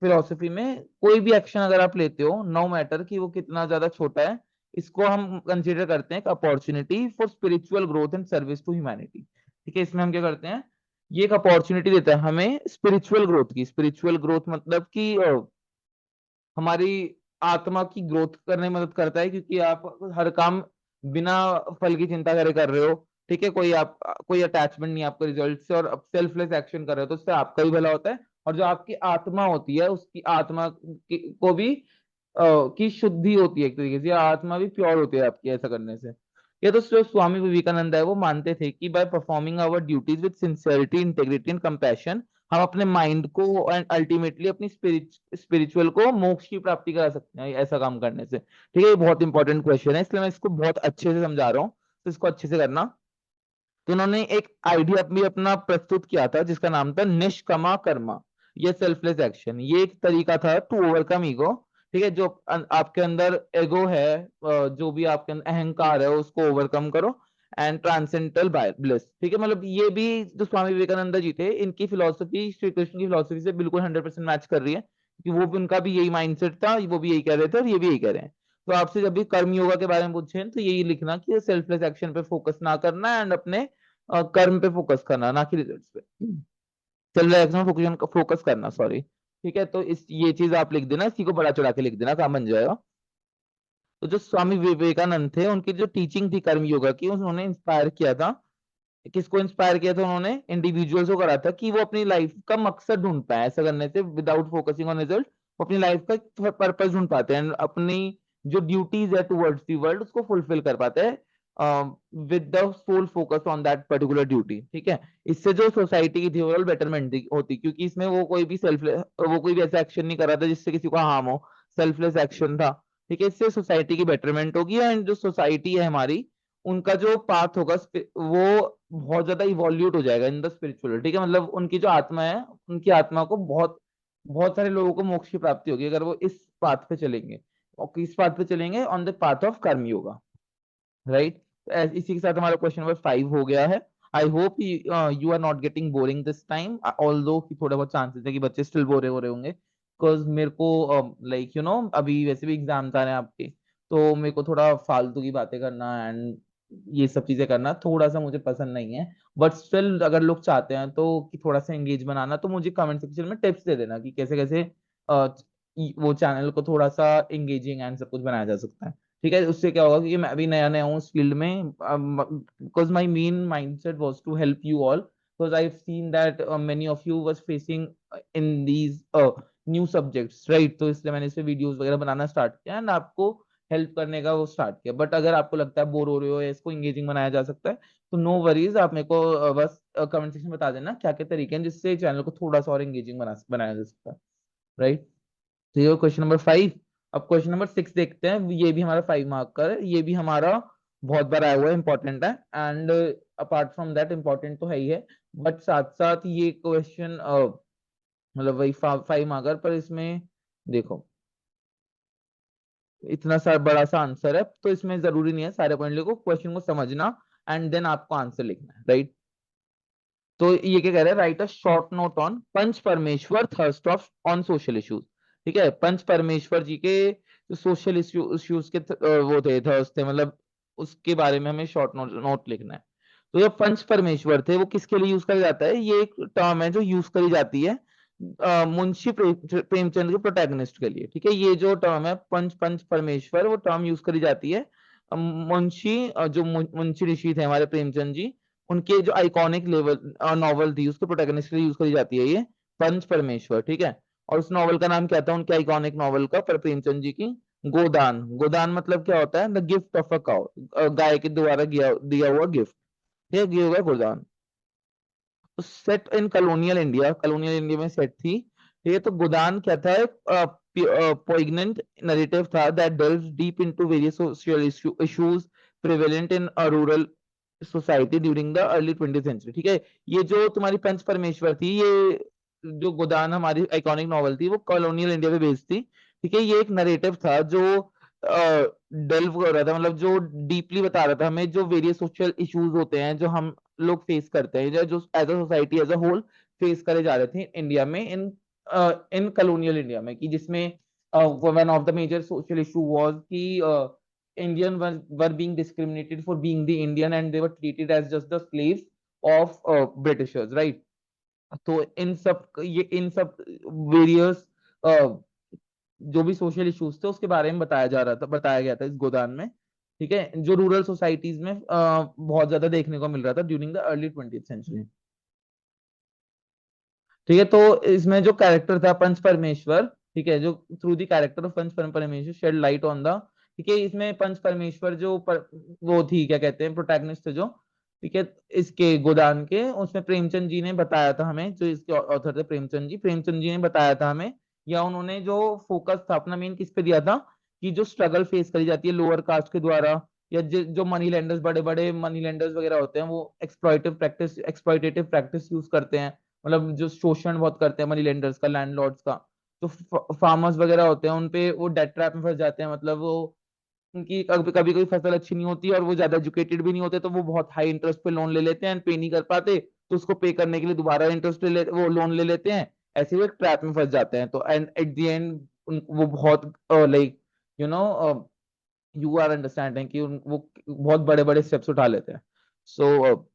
फिलोसफी में कोई भी एक्शन अगर आप लेते हो, नो मैटर कि वो कितना ज्यादा छोटा है, इसको हम कंसिडर करते हैं एक opportunity for spiritual growth and service to humanity. ठीक है, इसमें हम क्या करते हैं, ये एक अपॉर्चुनिटी देता है हमें स्पिरिचुअल ग्रोथ की। स्पिरिचुअल ग्रोथ मतलब कि हमारी आत्मा की ग्रोथ करने में मदद करता है, क्योंकि आप हर काम बिना फल की चिंता करे कर रहे हो। ठीक है, कोई अटैचमेंट नहीं आपको रिजल्ट से, और अब सेल्फलेस एक्शन कर रहे हो तो उससे आपका भी भला होता है, और जो आपकी आत्मा होती है उसकी आत्मा को भी की शुद्धि होती है एक तरीके से, आत्मा भी प्योर होती है आपकी ऐसा करने से। ये तो जो स्वामी विवेकानंद है वो मानते थे कि by performing our duties with sincerity, integrity and compassion, हम अपने माइंड को एंड अल्टीमेटली अपनी स्पिरिचुअल को मोक्ष की प्राप्ति करा सकते हैं ऐसा काम करने से। ठीक है, ये बहुत इंपॉर्टेंट क्वेश्चन है, इसलिए मैं इसको बहुत अच्छे से समझा रहा हूँ, तो इसको अच्छे से करना। तो उन्होंने एक आइडिया भी अपना प्रस्तुत किया था जिसका नाम था निष्कामा कर्मा, ये सेल्फलेस एक्शन। ये एक तरीका था टू ओवरकम ईगो। ठीक है, जो आपके अंदर एगो है, जो भी आपके अंदर अहंकार है उसको ओवरकम करो, एंड ट्रांसेंडेंटल ब्लिस। ठीक है, मतलब ये भी जो स्वामी विवेकानंद जी थे, इनकी फिलोसफी श्री कृष्ण की फिलोसफी से बिल्कुल 100% मैच कर रही है, कि वो भी, उनका भी यही माइंडसेट था, वो भी यही कह रहे थे और ये भी यही कह रहे हैं। तो आपसे जब भी कर्म योगा के बारे में पूछे तो यही लिखना कि सेल्फलेस एक्शन पे फोकस ना करना एंड अपने कर्म पे फोकस करना, ना कि रिजल्ट्स पे। सेल्फलेस एक्शन फोकस फोकस करना, सॉरी। ठीक है, तो इस ये चीज आप लिख देना, इसी को बड़ा चढ़ा के लिख देना, काम बन जाएगा। तो जो स्वामी विवेकानंद थे, उनकी जो टीचिंग थी कर्म योगा की, उन्होंने इंस्पायर किया था, किसको इंस्पायर किया था उन्होंने? इंडिविजुअल्स को करा था कि वो अपनी लाइफ का मकसद ढूंढ पाए, ऐसा करने से विदाउट फोकसिंग ऑन रिजल्ट वो अपनी लाइफ का पर्पस ढूंढ पाते हैं, अपनी जो ड्यूटीज है टुवर्ड्स दी वर्ल्ड उसको फुलफिल कर पाते हैं with the sole focus on that particular duty. ठीक है, इससे जो सोसाइटी की थी ओवरऑल बेटरमेंट होती, क्योंकि इसमें वो कोई भी वो कोई भी ऐसा एक्शन नहीं कर रहा था जिससे किसी को हार्म हो, सेल्फलेस एक्शन था। ठीक है, इससे सोसाइटी की बेटरमेंट होगी एंड जो सोसाइटी है हमारी, उनका जो पाथ होगा वो बहुत ज्यादा इवोल्यूट हो जाएगा इन द स्पिरिचुअल। ठीक है, मतलब उनकी जो आत्मा है, उनकी आत्मा को बहुत बहुत सारे लोगों को मोक्ष की प्राप्ति होगी अगर वो इस पाथ पे चलेंगे, और किस पाथ पे चलेंगे? ऑन द पाथ ऑफ कर्म योगा, राइट। इसी के साथ हमारा क्वेश्चन नंबर 5 हो गया है। I hope you are not getting boring this time, although कि थोड़े बहुत चांसेस है कि बच्चे स्टिल बोरे हो रहे होंगे, बिकॉज मेरे को लाइक अभी वैसे भी एग्जाम्स आ रहे हैं आपके, तो मेरे को थोड़ा फालतू की बातें करना एंड ये सब चीजें करना थोड़ा सा मुझे पसंद नहीं है। बट स्टिल अगर लोग चाहते हैं तो कि थोड़ा सा एंगेज बनाना, तो मुझे कमेंट सेक्शन में टिप्स दे देना कि कैसे कैसे वो चैनल को थोड़ा सा एंगेजिंग एंड सब कुछ बनाया जा सकता है। ठीक है, उससे क्या होगा कि मैं अभी नया नया हूँ इस फील्ड में, because my main mindset was to help you all, because I have seen that many of you was facing in these new subjects, right. तो इसलिए मैंने इस पे वीडियोस वगैरह बनाना स्टार्ट किया एंड आपको हेल्प करने का वो स्टार्ट किया। बट अगर आपको लगता है बोर हो रहे हो या इसको इंगेजिंग बनाया जा सकता है, तो नो वरीज, आप मेरे को बस कमेंट सेक्शन में बता देना क्या क्या तरीके हैं जिससे चैनल को थोड़ा सा और इंगेजिंग बनाया जा सकता है, राइट। तो ये क्वेश्चन नंबर 5। अब क्वेश्चन नंबर 6 देखते हैं, ये भी हमारा 5 मार्क का है, ये भी हमारा बहुत बार आया हुआ है, इंपॉर्टेंट है and apart from that important तो है ही है, बट साथ साथ ये क्वेश्चन मतलब वही 5 मार्कर पर इसमें देखो इतना सा बड़ा सा आंसर है, तो इसमें जरूरी नहीं है सारे पॉइंट लिखो, क्वेश्चन को समझना एंड देन आपको आंसर लिखना है, राइट। तो ये क्या कह रहा है? Write a short note on Panch Parmeshwar thrust of on social issues. ठीक है, पंच परमेश्वर जी के जो सोशल इश्यूज के वो थे, थर्स्ट थे, मतलब उसके बारे में हमें शॉर्ट नोट लिखना है। तो जो पंच परमेश्वर थे वो किसके लिए यूज करा जाता है? ये एक टर्म है जो यूज करी जाती है मुंशी प्रेमचंद के प्रोटैगनिस्ट के लिए। ठीक है, ये जो टर्म है पंच पंच परमेश्वर, वो टर्म यूज करी जाती है मुंशी जो मुंशी ऋषि थे हमारे प्रेमचंद जी, उनके जो आइकॉनिक लेवल नॉवल थी उसके प्रोटैगनिस्ट के लिए यूज करी जाती है ये पंच परमेश्वर। ठीक है, और उस नॉवल का नाम क्या था उनके आइकॉनिक नॉवल का, पर प्रेमचंद जी की? गोदान। गोदान मतलब क्या होता है? The gift of a cow, गाय के द्वारा दिया हुआ गिफ्ट, ये होगा Godan. Set in colonial India, colonial India में सेट थी। ठीक है, तो गोदान क्या था? एक पोइग्नेंट नरेटिव था that delves deep into various social issues prevalent in rural society during the early 20th century. ठीक है, ये जो तुम्हारी पंच परमेश्वर थी, ये जो गोदान हमारी आइकॉनिक नॉवल थी, वो कॉलोनियल इंडिया पे बेस्ड थी। ठीक है, ये एक नरेटिव था जो डेल्व कर रहा था, मतलब जो डीपली बता रहा था हमें जो वेरियस सोशल इश्यूज होते हैं जो हम लोग फेस करते हैं, जो as a society as a whole face करे जा रहे थे इंडिया में, इन कॉलोनियल इंडिया में, कि जिसमें one of the major social issue was कि Indian were being discriminated for being the Indian and they were treated as just the slaves of Britishers, right. तो इन सब वेरियस जो भी सोशल इश्यूज थे उसके बारे में बताया गया था इस गोदान में। ठीक है, जो रूरल सोसाइटीज में बहुत ज्यादा देखने को मिल रहा था during the early 20th century. ठीक है, तो इसमें जो कैरेक्टर था पंच परमेश्वर, ठीक है, जो थ्रू दी कैरेक्टर ऑफ पंच परमेश्वर शेड लाइट ऑन द, ठीक है, इसमें पंच परमेश्वर वो थी, क्या कहते हैं, प्रोटैगनिस्ट थे जो, ठीक है, इसके गोदान के, उसमें प्रेमचंद जी ने बताया था हमें, जो इसके ऑथर थे प्रेमचंद जी ने बताया था हमें, या उन्होंने जो फोकस था अपना मेन किस पे दिया था, कि जो स्ट्रगल फेस करी जाती है लोअर कास्ट के द्वारा, या जो मनी लेंडर्स, बड़े बड़े मनी लेंडर्स वगैरह होते हैं, वो एक्सप्लॉइटेटिव प्रैक्टिस यूज करते हैं, मतलब जो शोषण बहुत करते हैं मनी लेंडर्स का, लैंडलॉर्ड्स का। तो फार्मर्स वगैरह होते हैं, उनपे वो डेट ट्रैप में फंस जाते हैं, मतलब वो उनकी कभी कभी कोई फसल अच्छी नहीं होती और वो ज्यादा एजुकेटेड भी नहीं होते, तो वो बहुत हाई इंटरेस्ट पे लोन ले लेते हैं एंड पे नहीं कर पाते, तो उसको पे करने के लिए दोबारा इंटरेस्ट वो लोन ले लेते हैं, ऐसे वो एक ट्रैप में फंस जाते हैं। तो एंड एट द एंड वो बहुत like you know you are understanding कि वो बहुत बड़े बड़े स्टेप्स उठा लेते हैं। सो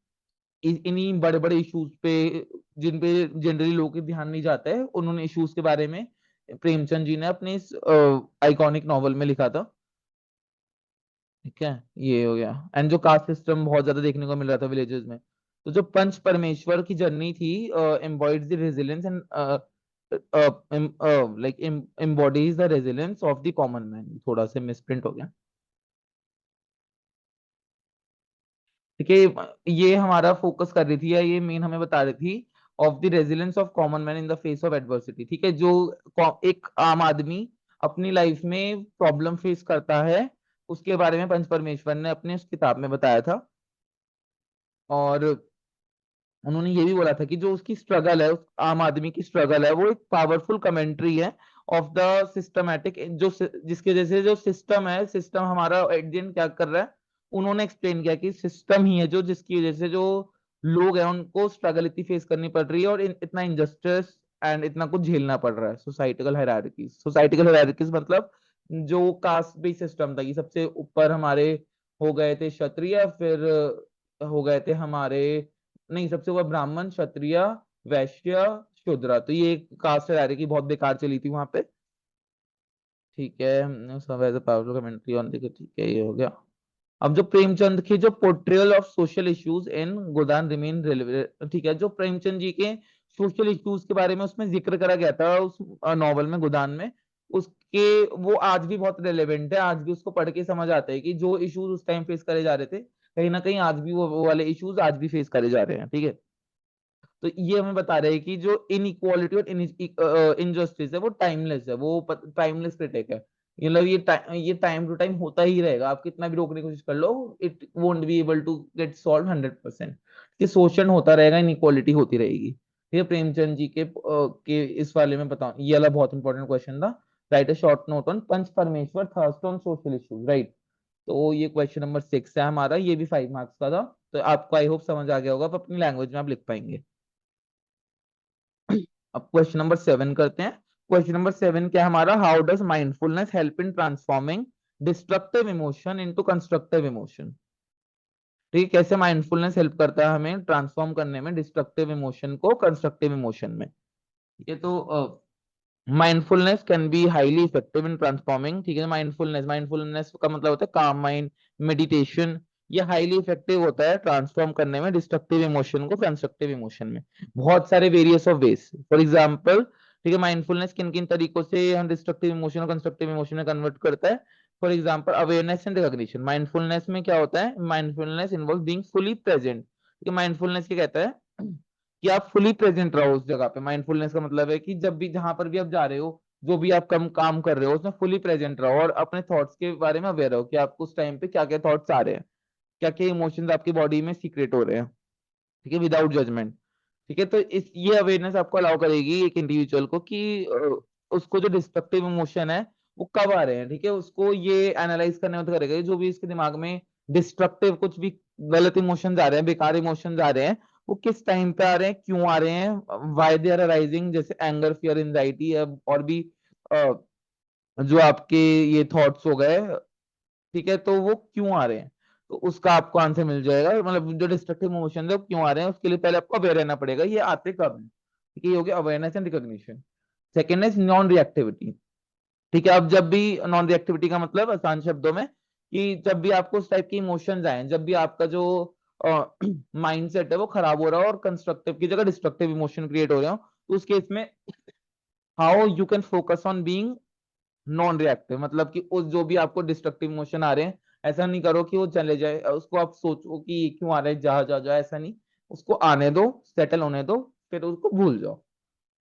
इन्हीं बड़े बड़े इश्यूज पे, जिन पे जनरली लोगों के ध्यान नहीं जाता है, उन्होंने इश्यूज के बारे में प्रेमचंद जी ने अपने इस आइकॉनिक नॉवल में लिखा था। ठीक है, ये हो गया। एंड जो कास्ट सिस्टम बहुत ज्यादा देखने को मिल रहा था विलेजेस में, तो जो पंच परमेश्वर की जर्नी थी embodies the resilience and like embodies the resilience of the common man. थोड़ा सा मिसप्रिंट हो गया। ठीक है, ये हमारा फोकस कर रही थी, या ये मेन हमें बता रही थी of the resilience of common man in the face of adversity. ठीक है, जो एक आम आदमी अपनी लाइफ में प्रॉब्लम फेस करता है, उसके बारे में पंच परमेश्वर ने अपने उस किताब में बताया था। और उन्होंने ये भी बोला था कि जो उसकी स्ट्रगल है, उस आम आदमी की स्ट्रगल है, वो एक पावरफुल कमेंट्री है ऑफ द सिस्टमैटिक, जिसके जैसे जो सिस्टम है, सिस्टम हमारा एट द एंड क्या कर रहा है। उन्होंने एक्सप्लेन किया कि सिस्टम ही है जो, जिसकी वजह से जो लोग हैं उनको स्ट्रगल इतनी फेस करनी पड़ रही है, और इतना इनजस्टिस एंड इतना कुछ झेलना पड़ रहा है। सोसाइटिकल हायरार्कीज मतलब जो कास्ट बेस्ड सिस्टम था, कि सबसे ऊपर हमारे हो गए थे क्षत्रिय, फिर हो गए थे हमारे, नहीं, सबसे ऊपर ब्राह्मण, क्षत्रिय, वैश्य, शूद्र। तो ये कास्ट हायरार्की बहुत बेकार चली थी वहां पे। ठीक है, सब as a powerful commentary on the, ठीक है, ये हो गया। अब जो प्रेमचंद की जो portrayal of social issues in Godaan remain relevant. ठीक है, जो प्रेमचंद जी के सोशल इश्यूज के बारे में उसमें जिक्र करा गया था उस नॉवल में, गोदान में, उसके वो आज भी बहुत रेलेवेंट है। आज भी उसको पढ़ के समझ आता है कि जो इश्यूज उस टाइम फेस करे जा रहे थे, कहीं ना कहीं आज भी वो वाले इश्यूज आज भी फेस करे जा रहे हैं। ठीक है, तो ये हमें बता रहे हैं कि जो इनइक्वालिटी और इनजस्टिस है वो टाइमलेस है, वो टाइमलेस क्रिटिक है। मतलब ये टाइम टू टाइम होता ही रहेगा, आप कितना भी रोकने की कोशिश कर लो, it won't be able to get solve 100%। कि शोषण होता रहेगा, इनइक्वालिटी होती रहेगी। ठीक है, प्रेमचंद जी के इस वाले में बताऊं, ये वाला बहुत इंपॉर्टेंट क्वेश्चन था। Right a short note on Panch Parmeshwar thrust on social issues, right. तो ये क्वेश्चन नंबर 6 है हमारा, ये भी 5 मार्क्स का था। तो आपको आई होप समझ आ गया होगा, आप अपनी लैंग्वेज में आप लिख पाएंगे। अब क्वेश्चन नंबर 7 करते हैं। क्वेश्चन नंबर 7 क्या है हमारा, how does mindfulness help in transforming destructive emotion into constructive emotion. ठीक है, कैसे माइंडफुलनेस हेल्प करता है हमें ट्रांसफॉर्म करने में डिस्ट्रक्टिव इमोशन को कंस्ट्रक्टिव इमोशन में। ये तो mindfulness can be highly effective in transforming. ठीक है, माइंडफुलनेस का मतलब होता है काम माइंड, मेडिटेशन। ये हाईली इफेक्टिव होता है ट्रांसफॉर्म करने में डिस्ट्रक्टिव इमोशन को कंस्ट्रक्टिव इमोशन में, बहुत सारे various of ways. For example, ठीक है, माइंडफुलनेस किन किन तरीकों से हम डिस्ट्रक्टिव इमोशन और कंस्ट्रक्टिव इमोशन में कन्वर्ट करता है। For example, awareness and recognition. Mindfulness में क्या होता है, mindfulness involve being fully present. ठीक है, माइंडफुलनेस क्या कहता है कि आप फुली प्रेजेंट रहो उस जगह पे। माइंडफुलनेस का मतलब है कि जब भी, जहां पर भी आप जा रहे हो, जो भी आप कम काम कर रहे हो, उसमें फुली प्रेजेंट रहो, और अपने थॉट्स के बारे में अवेयर रहो कि आपको उस टाइम पे क्या क्या थॉट्स आ रहे हैं, क्या क्या इमोशंस आपकी बॉडी में सीक्रेट हो रहे हैं। ठीक है, विदाउट जजमेंट। ठीक है, तो इस ये अवेयरनेस आपको अलाउ करेगी एक इंडिविजुअल को कि उसको जो डिस्ट्रक्टिव इमोशन है वो कब आ रहे हैं। ठीक है, उसको ये एनालाइज करने में मदद करेगा कि जो भी इसके दिमाग में डिस्ट्रक्टिव कुछ भी गलत इमोशंस आ रहे हैं, बेकार इमोशंस आ रहे हैं, वो किस टाइम पे आ रहे हैं, क्यों आ रहे हैं, वाई दे आर अराइजिंग, जैसे एंगर, फियर, एंजाइटी, और भी अ, जो आपके ये थॉट्स हो गए। ठीक है, तो वो क्यों आ रहे हैं, तो उसका आपको आंसर मिल जाएगा। मतलब जो डिस्ट्रक्टिव इमोशन है वो क्यों आ रहे हैं, उसके लिए पहले आपको अवेयर रहना पड़ेगा ये आते कब हैं। ठीक है, ये हो गया awareness and recognition. Second is non reactivity. ठीक है, अब जब भी, नॉन रिएक्टिविटी का मतलब आसान शब्दों में कि जब भी आपको उस टाइप के इमोशंस आए, जब भी आपका जो माइंडसेट है वो खराब हो रहा हो और कंस्ट्रक्टिव की जगह डिस्ट्रक्टिव इमोशन क्रिएट हो रहे हो, तो उस केस में how you can focus on being non reactive. मतलब कि उस जो भी आपको डिस्ट्रक्टिव इमोशन आ रहे हैं, ऐसा नहीं करो कि वो चले जाए, उसको आप सोचो कि ये क्यों आ रहा है, जा जा जा, ऐसा नहीं। उसको आने दो, सेटल होने दो, फिर उसको भूल जाओ।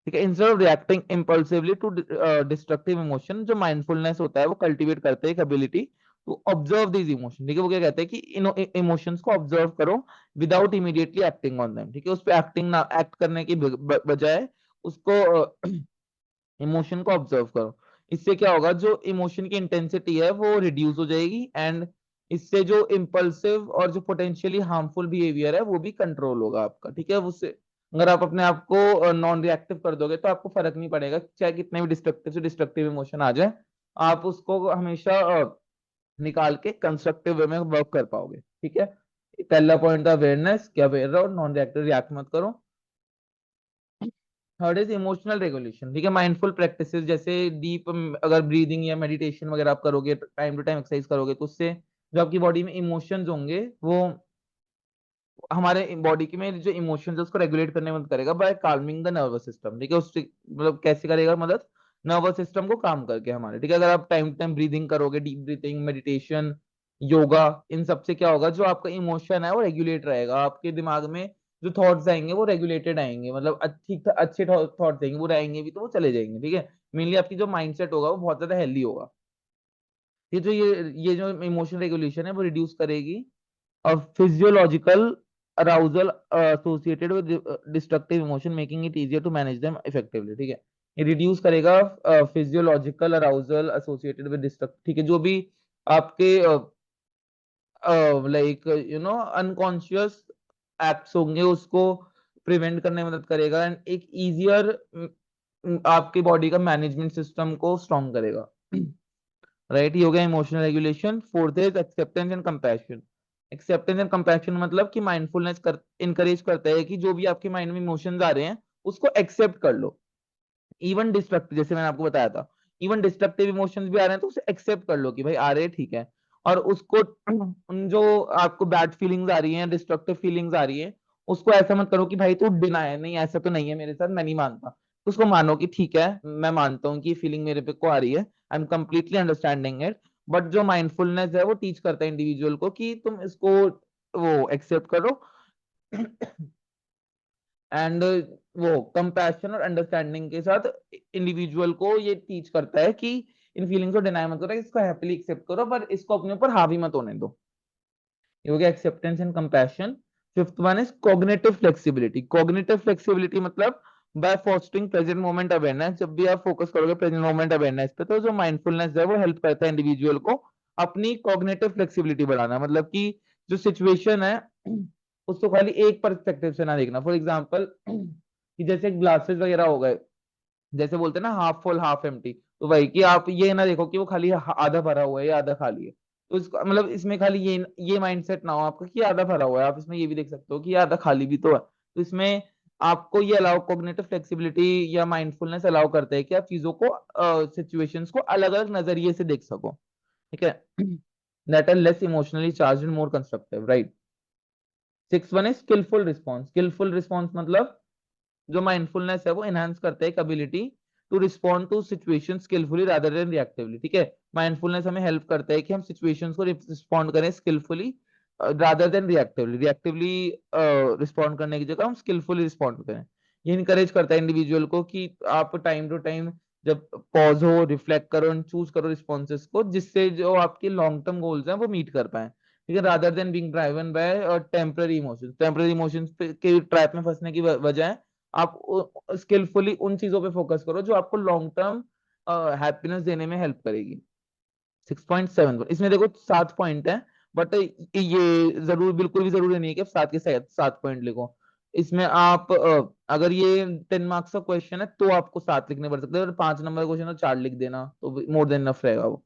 ठीक है, instead of reacting impulsively to destructive emotion, जो माइंडफुलनेस होता है वो कल्टीवेट करते हैं एक ability to observe these emotion. ठीक है, वो क्या कहते हैं कि इमोशंस को ऑब्जर्व करो without immediately acting on them. ठीक है, उस पर एक्टिंग ना, एक्ट करने की बजाय उसको इमोशन को ऑब्जर्व करो। इससे क्या होगा, जो इमोशन की इंटेंसिटी है वो रिड्यूस हो जाएगी, एंड इससे जो इम्पल्सिव और जो पोटेंशियली हार्मफुल बिहेवियर है वो भी कंट्रोल होगा आपका। ठीक है, उससे अगर आप अपने आप को नॉन रिएक्टिव कर दोगे तो आपको फर्क नहीं पड़ेगा, चाहे कितने भी डिस्ट्रक्टिव से डिस्ट्रक्टिव इमोशन आ जाए, आप उसको हमेशा निकाल के कंस्ट्रक्टिव वे में वर्क कर पाओगे। ठीक है, पहला पॉइंट था अवेयरनेस, क्या अवेयर रहो, नॉन रिएक्टिव रिएक्ट मत करो। Third is emotional regulation. ठीक है, माइंडफुल प्रैक्टिसेस जैसे डीप, अगर ब्रीदिंग या मेडिटेशन वगैरह आप करोगे, टाइम टू टाइम एक्सरसाइज करोगे, तो उससे जो आपकी बॉडी में इमोशंस होंगे वो हमारे बॉडी के में जो इमोशंस है उसको रेगुलेट करने में मदद करेगा by calming the nervous system. ठीक है, उससे मतलब कैसे करेगा मदद, नर्वस सिस्टम को काम करके हमारे। ठीक है, अगर आप टाइम टू टाइम ब्रीदिंग करोगे, डीप ब्रीथिंग, मेडिटेशन, योगा, इन सब से क्या होगा, जो आपका इमोशन है वो रेगुलेट रहेगा, आपके दिमाग में जो थॉट्स आएंगे वो रेगुलेटेड आएंगे, मतलब ठीक अच्छे थॉट्स आएंगे, वो आएंगे भी तो वो चले जाएंगे। ठीक है, मेनली आपकी जो माइंडसेट होगा वो बहुत ज्यादा हेल्दी होगा। ये जो इमोशन रेगुलेशन है वो रिड्यूस करेगी और physiological arousal associated with destructive emotion, making it easier to manage them effectively. ठीक है, ये रिड्यूस करेगा physiological arousal associated with distract. ठीक है, जो भी आपके लाइक अनकॉन्शियस एक्ट्स होंगे उसको प्रिवेंट करने में मदद करेगा, एंड एक इजियर आपकी बॉडी का मैनेजमेंट सिस्टम को स्ट्रॉन्ग करेगा। राइट, ये हो गया emotional regulation. Fourth is acceptance and compassion. Acceptance and compassion मतलब कि माइंडफुलनेस कर इनकरेज करता है कि जो भी आपके माइंड में इमोशंस आ रहे हैं उसको एक्सेप्ट कर लो। इवन डिस्ट्रक्टिव, जैसे मैंने आपको बताया था, इवन डिस्ट्रक्टिव इमोशंस भी आ रहे हैं तो उसे एक्सेप्ट कर लो कि भाई आ रहे हैं, ठीक है। और उसको उन जो आपको बैड फीलिंग्स आ रही हैं, डिस्ट्रक्टिव फीलिंग्स आ रही है, उसको ऐसा मत करो कि भाई तू डिनाय, नहीं ऐसा तो नहीं है मेरे साथ, मैं नहीं मानता। उसको मानो कि ठीक है, मैं मानता हूँ कि फीलिंग मेरे पे को आ रही है, I am completely understanding it. But जो माइंडफुलनेस है वो टीच करता है इंडिविजुअल को कि तुम इसको वो एक्सेप्ट करो। एंड वो कंपैशन और अंडरस्टैंडिंग के साथ इंडिविजुअल को ये टीच करता है कि इन फीलिंग्स को डिनाई मत करो, इसको हैप्पीली एक्सेप्ट करो, पर इसको अपने ऊपर हावी मत होने दो। ये हो गया acceptance and compassion. Fifth one is cognitive flexibility. Cognitive flexibility मतलब by fostering present moment awareness, जब भी आप फोकस करोगे प्रेजेंट मोमेंट अवेयरनेस पे, तो जो माइंडफुलनेस है वो हेल्प करता है इंडिविजुअल को अपनी कॉग्निटिव फ्लेक्सिबिलिटी बढ़ाना। मतलब कि जो सिचुएशन है उसको खाली एक परस्पेक्टिव से ना देखना। फॉर एग्जाम्पल कि जैसे ग्लासेस वगैरह हो गए, जैसे बोलते हैं ना हाफ फुल हाफ एम्प्टी, तो वही कि आप ये ना देखो कि वो खाली आधा भरा हुआ है या आधा खाली है। तो इसका मतलब इसमें खाली ये माइंडसेट ना हो आपका कि आधा भरा हुआ है, आप इसमें ये भी देख सकते हो कि ये आधा खाली भी तो है। तो इसमें आपको ये अलाउ, कॉग्निटिव फ्लेक्सिबिलिटी या माइंडफुलनेस अलाउ करते हैं कि आप चीजों को, सिचुएशंस को अलग अलग नजरिए से देख सको। ठीक है, that are less emotionally charge and more constructive. Right, six one is skillful response. Skillful response मतलब जो माइंडफुलनेस है वो एनहांस करता है एक ability to respond to situation skillfully rather than reactively. ठीक है, माइंडफुलनेस हमें हेल्प करता है कि हम सिचुएशंस को रिस्पॉन्ड करें स्किलफुली रादर देन रिएक्टिवली। रिएक्टिवली रिस्पॉन्ड करने की जगह हम स्किलफुली रिस्पॉन्ड करें। ये इनकरेज करता है इंडिविजुअल को कि आप टाइम टू टाइम जब पॉज हो, रिफ्लेक्ट करो एंड चूज करो रिस्पॉन्सेस को, जिससे जो आपके लॉन्ग टर्म गोल्स हैं वो मीट कर पाए। ठीक है, rather than being driven by temporary emotions. Temporary emotions के ट्रैप में फंसने की वजह आप स्किलफुली उन चीजों पे फोकस करो जो आपको लॉन्ग टर्म हैप्पीनेस देने में हेल्प करेगी। 6.7, इसमें देखो 7 पॉइंट है, बट ये जरूर बिल्कुल भी जरूरी नहीं है कि आप 7 के 7 पॉइंट लिखो। इसमें आप अगर ये 10 मार्क्स का क्वेश्चन है तो आपको 7 लिखने पड़ सकते हैं, और 5 नंबर का क्वेश्चन तो 4 लिख देना तो मोर देन इनफ रहेगा वो।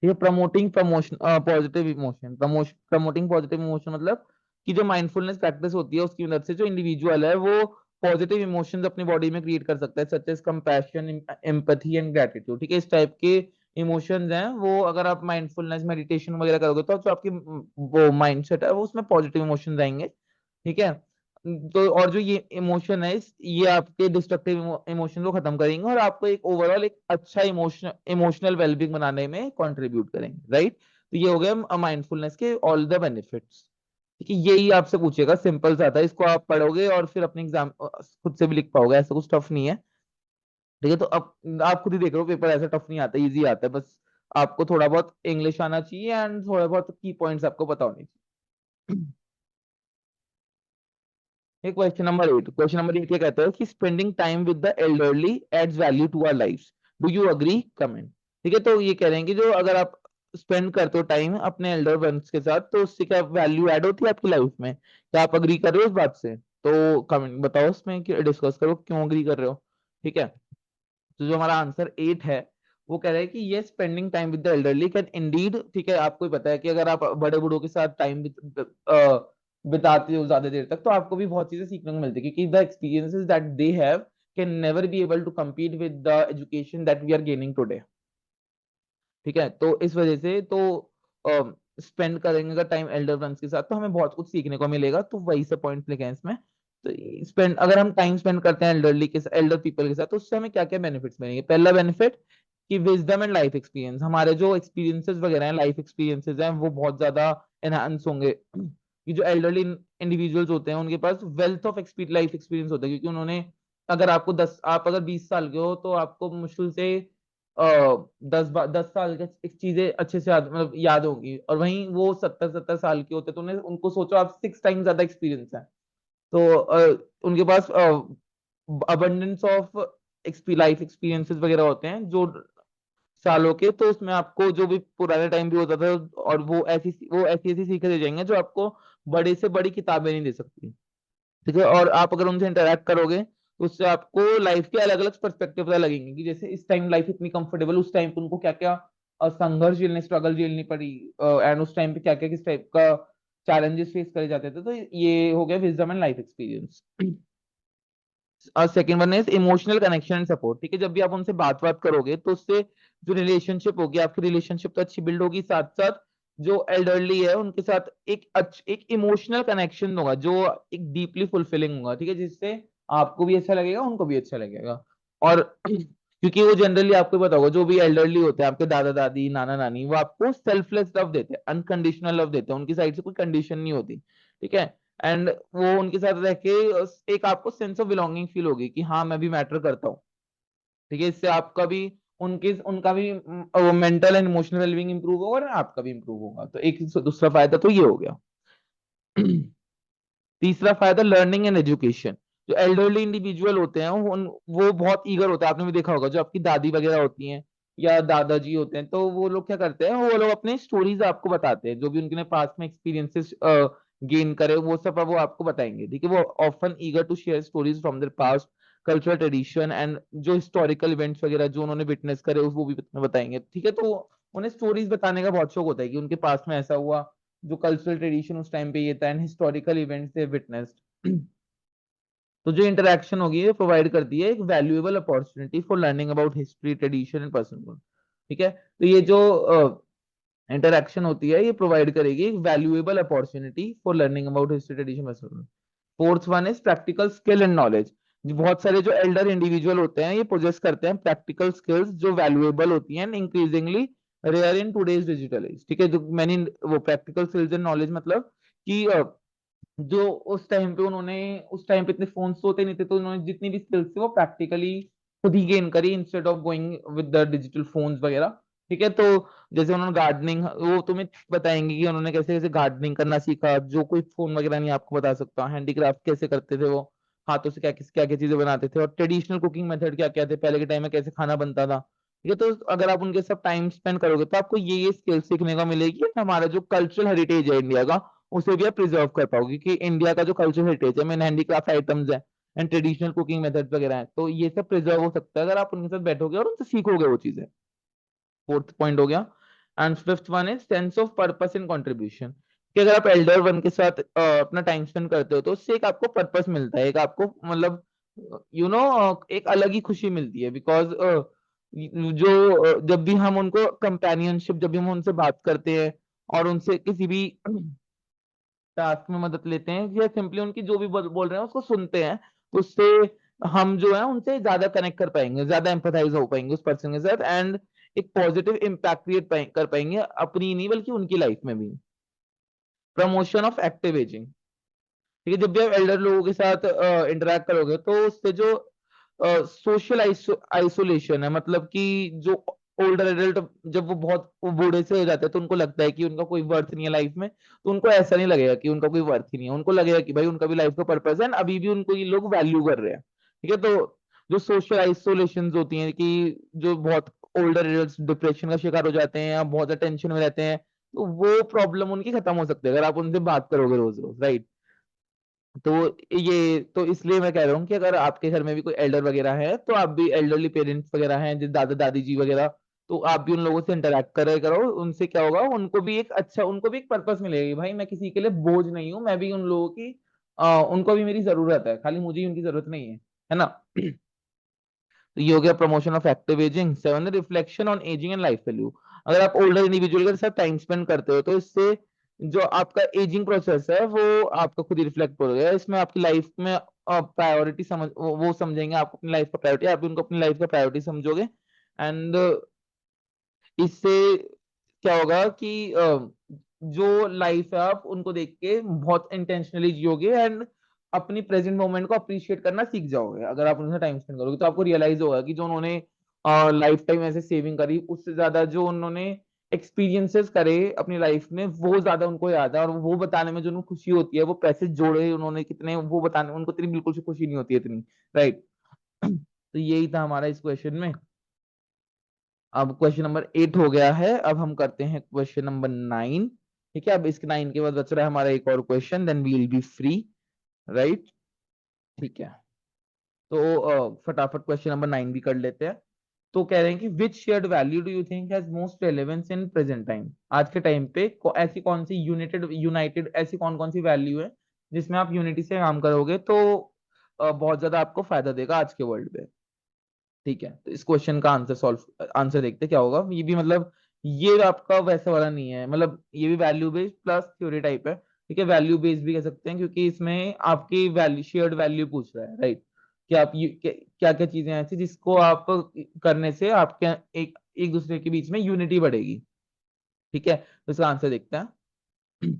ये promoting promotion positive emotion, promoting positive emotion मतलब कि जो माइंडफुलनेस प्रैक्टिस होती है उसकी मदद से जो इंडिविजुअल है वो पॉजिटिव इमोशंस अपनी बॉडी में क्रिएट कर सकता है, such as compassion, empathy and gratitude. ठीक है, इस टाइप के इमोशंस हैं वो अगर आप माइंडफुलनेस मेडिटेशन वगैरह करोगे तो जो आपकी वो माइंडसेट है वो उसमें पॉजिटिव इमोशंस आएंगे। ठीक है, तो और जो ये इमोशन है ये आपके डिस्ट्रक्टिव इमोशन को खत्म करेंगे और आपको एक ओवरऑल एक अच्छा इमोशनल वेलबींग बनाने में कंट्रीब्यूट करेंगे। राइट, तो ये हो गया माइंडफुलनेस के ऑल द बेनिफिट्स। ठीक है, यही आपसे पूछेगा, सिंपल सा था, इसको आप पढ़ोगे और फिर अपने एग्जाम खुद से भी लिख पाओगे, ऐसा कुछ टफ नहीं है। ठीक है, तो अब आप खुद ही देख रहे हो पेपर ऐसा टफ नहीं आता, इजी आता है, बस आपको थोड़ा बहुत इंग्लिश आना चाहिए एंड थोड़ा बहुत की पॉइंट्स आपको पता होने चाहिए। ये क्वेश्चन नंबर 8 ये कहता है कि spending time with the elderly adds value to our life, do you agree, comment. ठीक है, तो ये कह रहे हैं कि जो अगर आप स्पेंड करते हो टाइम अपने एल्डर वंस के साथ तो उससे क्या वैल्यू ऐड होती है आपकी लाइफ में, क्या आप अग्री कर रहे हो इस बात से, तो कमेंट बताओ उसमें कि डिस्कस करो क्यों अग्री कर रहे हो। ठीक है, तो जो हमारा आंसर 8 है वो कह रहे हैं कि ये spending time with the elderly can Indeed, ठीक है, आपको ही पता है कि अगर आप बड़े बूढ़ों के साथ टाइम बिताते हो ज्यादा देर तक, तो आपको भी बहुत चीजें सीखने को मिलती है, क्योंकि the experiences that they have can never be able to compete with the education that we are gaining today. ठीक है, तो इस वजह से तो स्पेंड करेंगे अगर टाइम एल्डर वंस के साथ, तो हमें बहुत कुछ सीखने को मिलेगा। तो वही सब पॉइंट लिखे हैं इसमें। तो स्पेंड, अगर हम टाइम स्पेंड करते हैं एल्डरली के एल्डर पीपल के साथ, तो उससे हमें क्या क्या बेनिफिट्स मिलेंगे। पहला बेनिफिट कि विजडम एंड लाइफ एक्सपीरियंस, हमारे जो एक्सपीरियंसेस वगैरह हैं, लाइफ एक्सपीरियंसेस हैं, वो बहुत ज्यादा एनहांस होंगे। कि जो एल्डरली इंडिविजुअल्स होते हैं उनके पास वेल्थ ऑफ लाइफ एक्सपीरियंस होता है, क्योंकि उन्होंने, अगर आपको 10, आप अगर 20 साल के हो, तो आपको मुश्किल से 10 साल के चीजें अच्छे से याद होगी, और वहीं वो 70-70 साल के होते, तो उन्हें, उनको सोचो आप 6 टाइम ज्यादा एक्सपीरियंस है। तो उनके पास अबंडेंस ऑफ लाइफ एक्सपीरियंसेस वगैरह होते हैं जो सालों के, तो उसमें आपको जो भी पुराने टाइम भी होता था, और वो ऐसी ऐसी सीखे दे जाएंगे जो आपको बड़े से बड़ी किताबें नहीं दे सकती। ठीक है, और आप अगर उनसे इंटरेक्ट करोगे, तो उससे आपको लाइफ के अलग अलग पर्सपेक्टिव पता लगेंगे, कि जैसे इस टाइम लाइफ इतनी कंफर्टेबल, उस टाइम पे उनको क्या क्या संघर्ष झेलने, स्ट्रगल झेलनी पड़ी, एंड उस टाइम पे क्या क्या किस टाइप का चैलेंजेस फेस करे जाते थे। तो ये हो गया विजडम एंड लाइफ एक्सपीरियंस। और second one is emotional connection and support. ठीक है, जब भी आप उनसे बात करोगे, तो उससे जो रिलेशनशिप होगी, आपकी रिलेशनशिप तो अच्छी बिल्ड होगी, साथ साथ जो एल्डरली है उनके साथ एक इमोशनल कनेक्शन होगा, जो एक डीपली फुलफिलिंग होगा। ठीक है, जिससे आपको भी अच्छा लगेगा, उनको भी अच्छा लगेगा। और क्योंकि वो जनरली, आपको पता होगा, जो भी एल्डरली होते हैं, आपके दादा दादी, नाना नानी, वो आपको सेल्फलेस लव देते हैं, अनकंडीशनल लव देते हैं, उनकी साइड से कोई कंडीशन नहीं होती। ठीक है, एंड वो उनके साथ रह के एक आपको सेंस ऑफ बिलोंगिंग फील होगी, कि हाँ मैं भी मैटर करता हूँ। ठीक है, इससे आपका भी, उनके उनका भी mental and emotional wellbeing improve होगा, और आपका भी इंप्रूव होगा। तो एक दूसरा फायदा तो ये हो गया। तीसरा फायदा लर्निंग एंड एजुकेशन। जो एल्डरली इंडिविजुअल होते हैं, वो बहुत ईगर होते हैं, आपने भी देखा होगा, जो आपकी दादी वगैरह होती हैं या दादाजी होते हैं, तो वो लोग क्या करते हैं, वो लोग अपने स्टोरीज आपको बताते हैं, जो भी उनके पास में एक्सपीरियंसेस गेन करे, वो सब वो आपको बताएंगे। ठीक है, वो often eager to share stories from their past cultural tradition, and जो हिस्टोरिकल इवेंट्स वगैरह जो उन्होंने विटनेस करे, वो भी बताएंगे। ठीक है, तो उन्हें स्टोरीज बताने का बहुत शौक होता है, कि उनके पास में ऐसा हुआ, जो कल्चरल ट्रेडिशन उस टाइम पे ये था, and historical events they witnessed. तो जो इंटरेक्शन होगी, ये प्रोवाइड करती है एक valuable opportunity for learning about history, tradition and personal growth. ठीक है, तो ये जो इंटरेक्शन होती है, ये प्रोवाइड करेगी एक valuable opportunity for learning about history, tradition, personal growth. Fourth one is practical skill and knowledge. बहुत सारे जो एल्डर इंडिविजुअल होते हैं, ये पोजेस करते हैं प्रैक्टिकल स्किल्स जो वैल्यूएबल होती हैं, increasingly rare in today's digital age. ठीक है, जो मैंने वो प्रैक्टिकल स्किल्स एंड नॉलेज मतलब कि जो उस टाइम पे इतने फोन्स होते नहीं थे, तो उन्होंने जितनी भी स्किल्स थी, वो प्रैक्टिकली खुद ही गेन करी, instead of going with the digital phones वगैरह। ठीक है, तो जैसे उन्होंने गार्डनिंग, वो तुम्हें बताएंगे कि उन्होंने कैसे कैसे गार्डनिंग करना सीखा, जो कोई फोन वगैरह नहीं आपको बता सकता। हैंडीक्राफ्ट कैसे करते थे वो, हाथों से क्या क्या क्या चीजें बनाते थे, और ट्रेडिशनल कुकिंग मेथड क्या क्या थे पहले के टाइम में, कैसे खाना बनता था। ठीक है, तो अगर आप उनके साथ टाइम स्पेंड करोगे, तो आपको ये स्किल सीखने को मिलेगी, हमारा जो कल्चरल हेरिटेज है इंडिया का, उसे भी आप प्रिजर्व कर पाओगे। कि इंडिया का जो कल्चरल हेरिटेज है, मेन हैंडीक्राफ्ट आइटम्स है, एंड ट्रेडिशनल कुकिंग मेथड्स वगैरह है, तो ये सब प्रिजर्व हो सकता है अगर आप उनके साथ बैठोगे और उनसे सीखोगे वो चीजें। फोर्थ पॉइंट हो गया। And fifth one is sense of purpose in contribution. कि अगर आप एल्डर वन के साथ अपना टाइम स्पेंड करते हो, तो उससे एक आपको पर्पस मिलता है, एक आपको मतलब एक अलग ही खुशी मिलती है। बिकॉज जब भी हम उनको कंपेनियनशिप, जब भी हम उनसे बात करते हैं, और उनसे किसी भी टास्क में मदद लेते हैं, या सिंपली उनकी जो भी बोल रहे हैं उसको सुनते हैं, तो उससे हम जो है उनसे ज्यादा कनेक्ट कर पाएंगे, ज्यादा एम्पथाइज हो पाएंगे उस पर्सन के साथ, एंड एक पॉजिटिव इम्पैक्ट क्रिएट कर पाएंगे, अपनी नहीं बल्कि उनकी लाइफ में भी। Promotion of active ageing. ठीक है, जब भी आप एल्डर लोगों के साथ इंटरेक्ट करोगे, तो उससे जो सोशल आइसोलेशन है, मतलब कि जो ओल्डर एडल्ट, जब वो बूढ़े से हो जाते हैं, तो उनको लगता है कि उनका कोई वर्थ नहीं है लाइफ में, तो उनको ऐसा नहीं लगेगा कि उनका कोई वर्थ ही नहीं है, उनको लगेगा कि भाई उनका भी लाइफ का पर्पस है, अभी भी उनको ये लोग वैल्यू कर रहे हैं। ठीक है, तो जो सोशल आइसोलेशन होती हैं, कि जो बहुत ओल्डर एडल्ट डिप्रेशन का शिकार हो जाते हैं, या बहुत ज्यादा टेंशन में रहते हैं, तो वो प्रॉब्लम उनकी खत्म हो सकती है अगर आप उनसे बात करोगे रोज रोज, राइट। तो ये तो इसलिए मैं कह रहा हूँ कि अगर आपके घर में भी कोई एल्डर वगैरह है, तो आप भी एल्डरली पेरेंट्स वगैरह हैं, जो दादा दादी जी वगैरह, तो आप भी उन लोगों से इंटरेक्ट करे करो, उनसे क्या होगा, उनको भी एक पर्पस मिलेगी, भाई मैं किसी के लिए बोझ नहीं हूँ, मैं भी उन लोगों की उनको भी मेरी जरूरत है, खाली मुझे ही उनकी जरूरत नहीं है ना। तो ये हो गया promotion of active ageing. Seven, reflection on ageing and life value. अगर आप ओल्डर इंडिविजुअल के साथ टाइम स्पेंड करते हो तो इससे जो आपका एजिंग प्रोसेस है वो आपका खुद ही रिफ्लेक्ट हो गया, इसमें आपकी लाइफ में प्रायोरिटी वो समझेंगे, आपको अपनी लाइफ का प्रायोरिटी, आप भी उनको अपनी लाइफ का प्रायोरिटी समझोगे। एंड इससे क्या होगा कि जो लाइफ है आप उनको देख के बहुत इंटेंशनली जियोगे, एंड अपनी प्रेजेंट मोमेंट को अप्रिशिएट करना सीख जाओगे। अगर आप उनसे टाइम स्पेंड करोगे तो आपको रियलाइज होगा कि जो उन्होंने लाइफ टाइम ऐसे सेविंग करी, उससे ज्यादा जो उन्होंने एक्सपीरियंसेस करे अपनी लाइफ में वो ज्यादा उनको याद है, और वो बताने में जो उनको खुशी होती है, वो पैसे जोड़े उन्होंने कितने, वो बताने में उनको इतनी बिल्कुल से खुशी नहीं होती है इतनी, राइट। तो यही था हमारा इस क्वेश्चन में। अब क्वेश्चन नंबर 8 हो गया है, अब हम करते हैं क्वेश्चन नंबर 9। ठीक है, अब इसके 9 के बाद बच रहा है हमारा एक और question, then we will be free, right. ठीक है, तो फटाफट क्वेश्चन नंबर 9 भी कर लेते हैं। तो कह रहे हैं कि which shared value do you think has most relevance in present time. आज के टाइम पे ऐसी कौन सी यूनाइटेड ऐसी कौन कौन सी वैल्यू है जिसमें आप यूनिटी से काम करोगे तो बहुत ज्यादा आपको फायदा देगा आज के वर्ल्ड में। ठीक है, तो इस क्वेश्चन का आंसर देखते हैं क्या होगा। ये भी मतलब ये आपका वैसे वाला नहीं है, मतलब ये भी value based plus theory type है। ठीक है, वैल्यू बेस्ड भी कह सकते हैं क्योंकि इसमें आपकी वैल्यू शेयर्ड वैल्यू पूछ रहा है, राइट। कि आप ये क्या क्या चीजें ऐसी जिसको आप करने से आपके एक एक दूसरे के बीच में यूनिटी बढ़ेगी। ठीक है, तो इसका आंसर देखते हैं।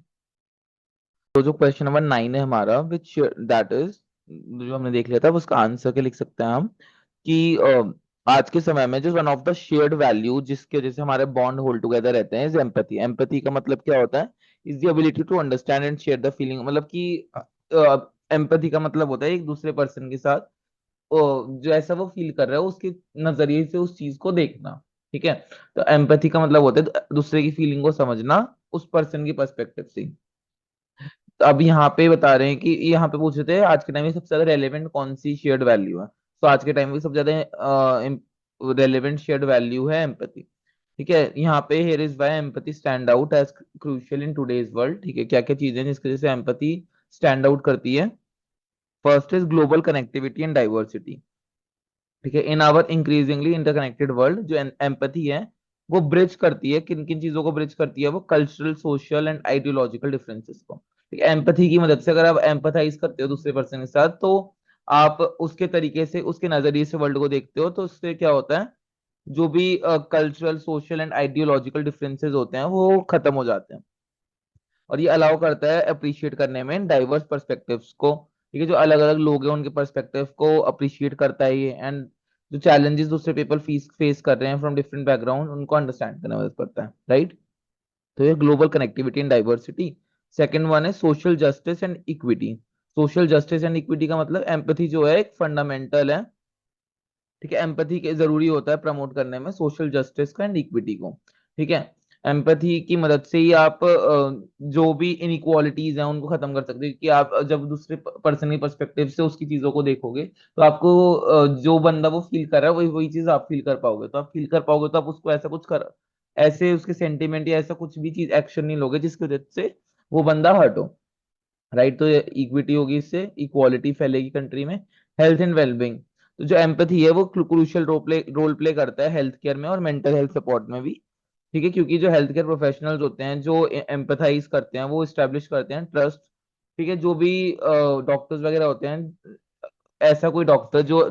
तो जो क्वेश्चन नंबर 9 है हमारा, विच दैट इज, जो हमने देख लिया था उसका आंसर क्या लिख सकते हैं हम, कि आज के समय में जो one of the shared value जिसके वजह से हमारे बॉन्ड होल्ड टुगेदर रहते हैं, इज एम्पैथी। एम्पैथी का मतलब क्या होता है, is the ability to understand and share the feeling. मतलब कि एम्पैथी का मतलब होता है एक दूसरे पर्सन के साथ जो ऐसा वो फील कर रहा है उसके नजरिए से उस चीज को देखना। ठीक है, तो एम्पैथी का मतलब होता है दूसरे की फीलिंग को समझना उस पर्सन की पर्सपेक्टिव से। तो अब यहाँ पे बता रहे हैं कि यहाँ पे पूछ रहे थे आज के टाइम में सबसे ज्यादा रेलेवेंट कौन सी शेयर्ड वैल्यू है। तो आज के टाइम में सबसे ज्यादा रेलेवेंट शेयर्ड वैल्यू है एम्पैथी। ठीक है, यहाँ पे here is why empathy stand out as crucial in today's world. ठीक है, क्या क्या चीजें हैं जिसकी वजह से एम्पैथी स्टैंड आउट करती है। First is global connectivity and diversity. ठीक है, in our increasingly interconnected world जो एम्पैथी है वो ब्रिज करती है, किन किन चीजों को ब्रिज करती है, वो cultural, social and ideological differences को। ठीक है, एम्पैथी की मदद से अगर आप एम्पैथाइज करते हो दूसरे पर्सन के साथ तो आप उसके तरीके से उसके नजरिए से वर्ल्ड को देखते हो, तो उससे क्या होता है, जो भी cultural, social and ideological differences होते हैं वो खत्म हो जाते हैं। और ये अलाउ करता है अप्रिशिएट करने में डाइवर्स पर्सपेक्टिव्स को। ठीक है, जो अलग अलग लोग हैं उनके पर्सपेक्टिव को अप्रिशिएट करता है ये। एंड जो चैलेंजेस दूसरे पीपल फेस फेस कर रहे हैं फ्रॉम डिफरेंट बैकग्राउंड उनको अंडरस्टैंड करने में मदद करता है, राइट। तो ये global connectivity and diversity. Second one है social justice and equity. Social justice and equity का मतलब एम्पैथी जो है एक फंडामेंटल है। ठीक है, एम्पैथी के जरूरी होता है प्रमोट करने में सोशल जस्टिस का एंड इक्विटी को। ठीक है, एम्पैथी की मदद से ही आप जो भी इनइक्वालिटीज हैं उनको खत्म कर सकते हैं, कि आप जब दूसरे पर्सन की पर्सपेक्टिव से उसकी चीजों को देखोगे तो आपको जो बंदा वो फील कर रहा है वही वही चीज आप फील कर पाओगे। तो आप फील कर पाओगे तो आप उसको ऐसा कुछ कर ऐसे उसके सेंटिमेंट या ऐसा कुछ भी चीज एक्शन नहीं लोगे जिसकी वजह से वो बंदा हर्ट हो, राइट। तो इक्विटी होगी, इससे इक्वालिटी फैलेगी कंट्री में। Health and wellbeing. तो जो एम्पैथी है वो क्रूशियल रोल प्ले करता है हेल्थ केयर में और मेंटल हेल्थ सपोर्ट में भी। ठीक है, क्योंकि जो हेल्थ केयर प्रोफेशनल्स होते हैं जो एम्पैथाइज करते हैं वो स्टैब्लिश करते हैं ट्रस्ट। ठीक है, जो भी डॉक्टर्स वगैरह होते हैं, ऐसा कोई डॉक्टर जो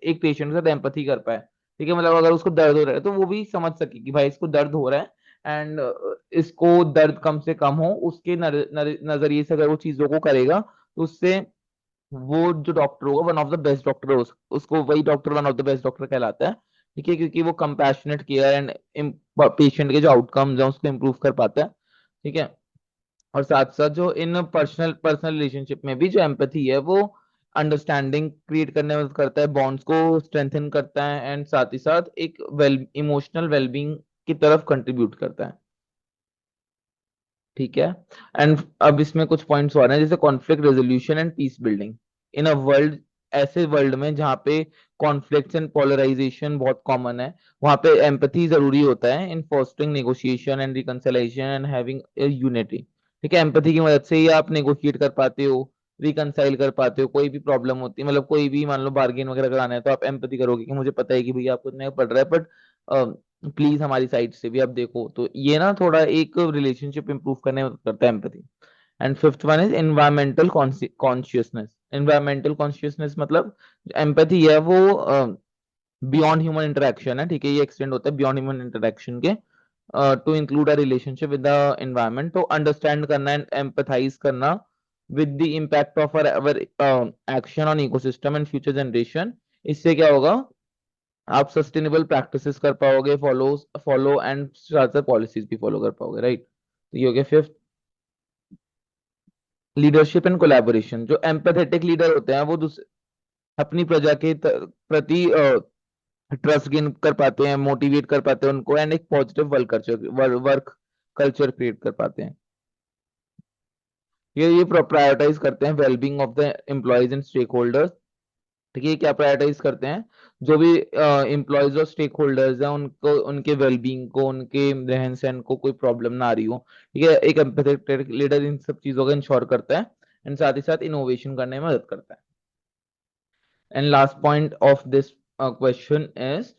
एक पेशेंट के साथ एम्पैथी कर पाए। ठीक है, मतलब अगर उसको दर्द हो रहा है तो वो भी समझ सके कि भाई इसको दर्द हो रहा है, एंड इसको दर्द कम से कम हो उसके नजरिए से अगर वो चीजों को करेगा तो उससे वो जो डॉक्टर होगा one of the best doctor हो, उसको वही doctor one of the best doctor कहलाता है। ठीक है, क्योंकि वो कंपैशनेट केयर एंड पेशेंट के जो आउटकम्स हैं उसको इम्प्रूव कर पाता है। ठीक है, और साथ साथ जो इन पर्सनल पर्सनल रिलेशनशिप में भी जो एम्पैथी है वो अंडरस्टैंडिंग क्रिएट करने में मदद करता है, बॉन्ड्स को स्ट्रेंथन करता है, एंड साथ ही साथ एक इमोशनल वेलबींग की तरफ कंट्रीब्यूट करता है। ठीक है, एंड अब इसमें कुछ पॉइंट्स और हैं जैसे conflict resolution and peace building in a world. ऐसे वर्ल्ड में जहाँ पे कॉन्फ्लिक्ट्स एंड पोलराइजेशन बहुत कॉमन है, वहाँ पे एम्पैथी जरूरी होता है in fostering negotiation and reconciliation and having unity. ठीक है, एम्पैथी की मदद से ही आप नेगोशिएट कर पाते हो, रिकंसाइल कर पाते हो, कोई भी प्रॉब्लम होती है, मतलब कोई भी मान लो बार्गेन वगैरह कराना है तो आप एम्पैथी करोगे कि मुझे पता है कि भैया आपको इतना पड़ रहा है, बट प्लीज हमारी साइड से भी आप देखो। तो ये ना थोड़ा एक रिलेशनशिप इंप्रूव करने में मदद करता है empathy. And fifth one is environmental consciousness. Environmental consciousness मतलब एम्पैथी है वो बियॉन्ड ह्यूमन इंटरेक्शन है, ठीक है, ये एक्सटेंड होता है बियॉन्ड ह्यूमन इंटरेक्शन के, to include a relationship with the environment, तो अंडरस्टैंड करना एंड एम्पैथाइज करना with the impact of our action on ecosystem and future generation. इससे क्या होगा, आप सस्टेनेबल प्रैक्टिसेस कर पाओगे, फॉलो फॉलो एंड साथ पॉलिसीज भी फॉलो कर पाओगे, राइट। तो ये हो गया फिफ्थ। लीडरशिप एंड कोलैबोरेशन, जो एम्पैथेटिक लीडर होते हैं वो अपनी प्रजा के प्रति ट्रस्ट गेन कर पाते हैं, मोटिवेट कर पाते हैं उनको, एंड एक पॉजिटिव वर्क कल्चर क्रिएट कर पाते हैं। ये प्रायोरिटाइज करते हैं wellbeing of the employees and stakeholders. ठीक है, ये क्या प्रायोरिटाइज करते हैं, जो भी एम्प्लॉयज और स्टेक होल्डर्स हैं उनको, उनके वेलबींग को, उनके रहन सहन को कोई प्रॉब्लम ना आ रही हो। ठीक है, एक एम्पैथेटिक लीडर इन सब चीजों का इंश्योर करता है एंड साथ ही साथ इनोवेशन करने में मदद करता है। And last point of this question is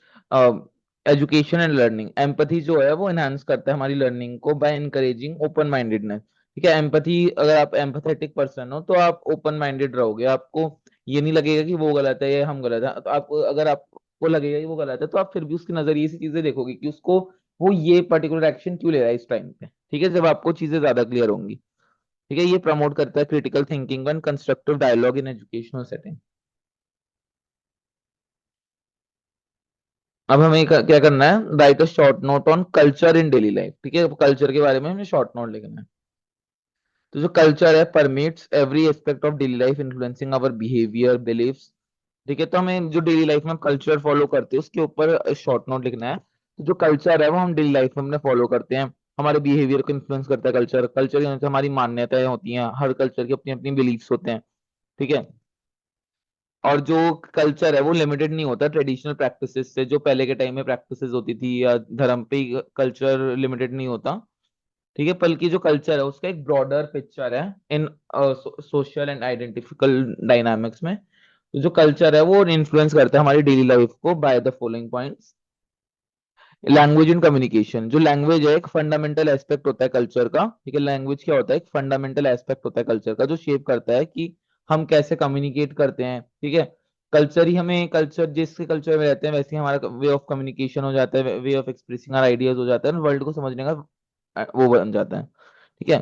education and learning. Empathy जो है वो एनहांस करता है हमारी लर्निंग को बाय इनकरेजिंग ओपन माइंडेडनेस। ठीक है, एम्पैथी, अगर आप एम्पैथेटिक पर्सन हो तो आप ओपन माइंडेड रहोगे, आपको ये नहीं लगेगा कि वो गलत है या हम गलत है, तो आपको, अगर आपको लगेगा कि वो गलत है तो आप फिर भी उसके नजरिए से चीजें देखोगे कि उसको, वो ये पर्टिकुलर एक्शन क्यों ले रहा है इस टाइम पे। ठीक है, जब आपको चीजें ज्यादा क्लियर होंगी। ठीक है, ये प्रमोट करता है critical thinking and constructive dialogue in educational setting. अब हमें क्या करना है, write a short note on culture in daily life. ठीक है, कल्चर के बारे में हमें शॉर्ट नोट लिखना है। तो जो कल्चर है permeates every aspect of daily life influencing our behaviour beliefs. ठीक है, तो हमें जो डेली लाइफ में कल्चर फॉलो करते हैं उसके ऊपर शॉर्ट नोट लिखना है। तो जो कल्चर है वो हम डेली लाइफ में अपने फॉलो करते हैं, हमारे बिहेवियर को इन्फ्लुएंस करता है कल्चर। कल्चर के अंदर हमारी मान्यताएं होती हैं, हर कल्चर की अपनी अपनी बिलीफ्स होते हैं। ठीक है, और जो कल्चर है वो लिमिटेड नहीं होता ट्रेडिशनल प्रैक्टिसेस से, जो पहले के टाइम में प्रैक्टिसेस होती थी या धर्म पे कल्चर लिमिटेड नहीं होता। ठीक है, बल्कि जो कल्चर है उसका एक ब्रॉडर पिक्चर है इन सोशल एंड आइडेंटिफिकल डायनामिक्स में। तो जो कल्चर है वो इन्फ्लुएंस करता है हमारी डेली लाइफ को by the following points. Language and communication, जो लैंग्वेज है एक फंडामेंटल एस्पेक्ट होता है कल्चर का। ठीक है, लैंग्वेज क्या होता है, एक फंडामेंटल एस्पेक्ट होता है कल्चर का, जो शेप करता है कि हम कैसे कम्युनिकेट करते हैं। ठीक है, कल्चर ही हमें, कल्चर जिसके कल्चर में रहते हैं वैसे ही हमारा वे ऑफ कम्युनिकेशन हो जाता है, way of expressing our ideas हो जाता है, वर्ल्ड को समझने का वो बन जाता है। ठीक है,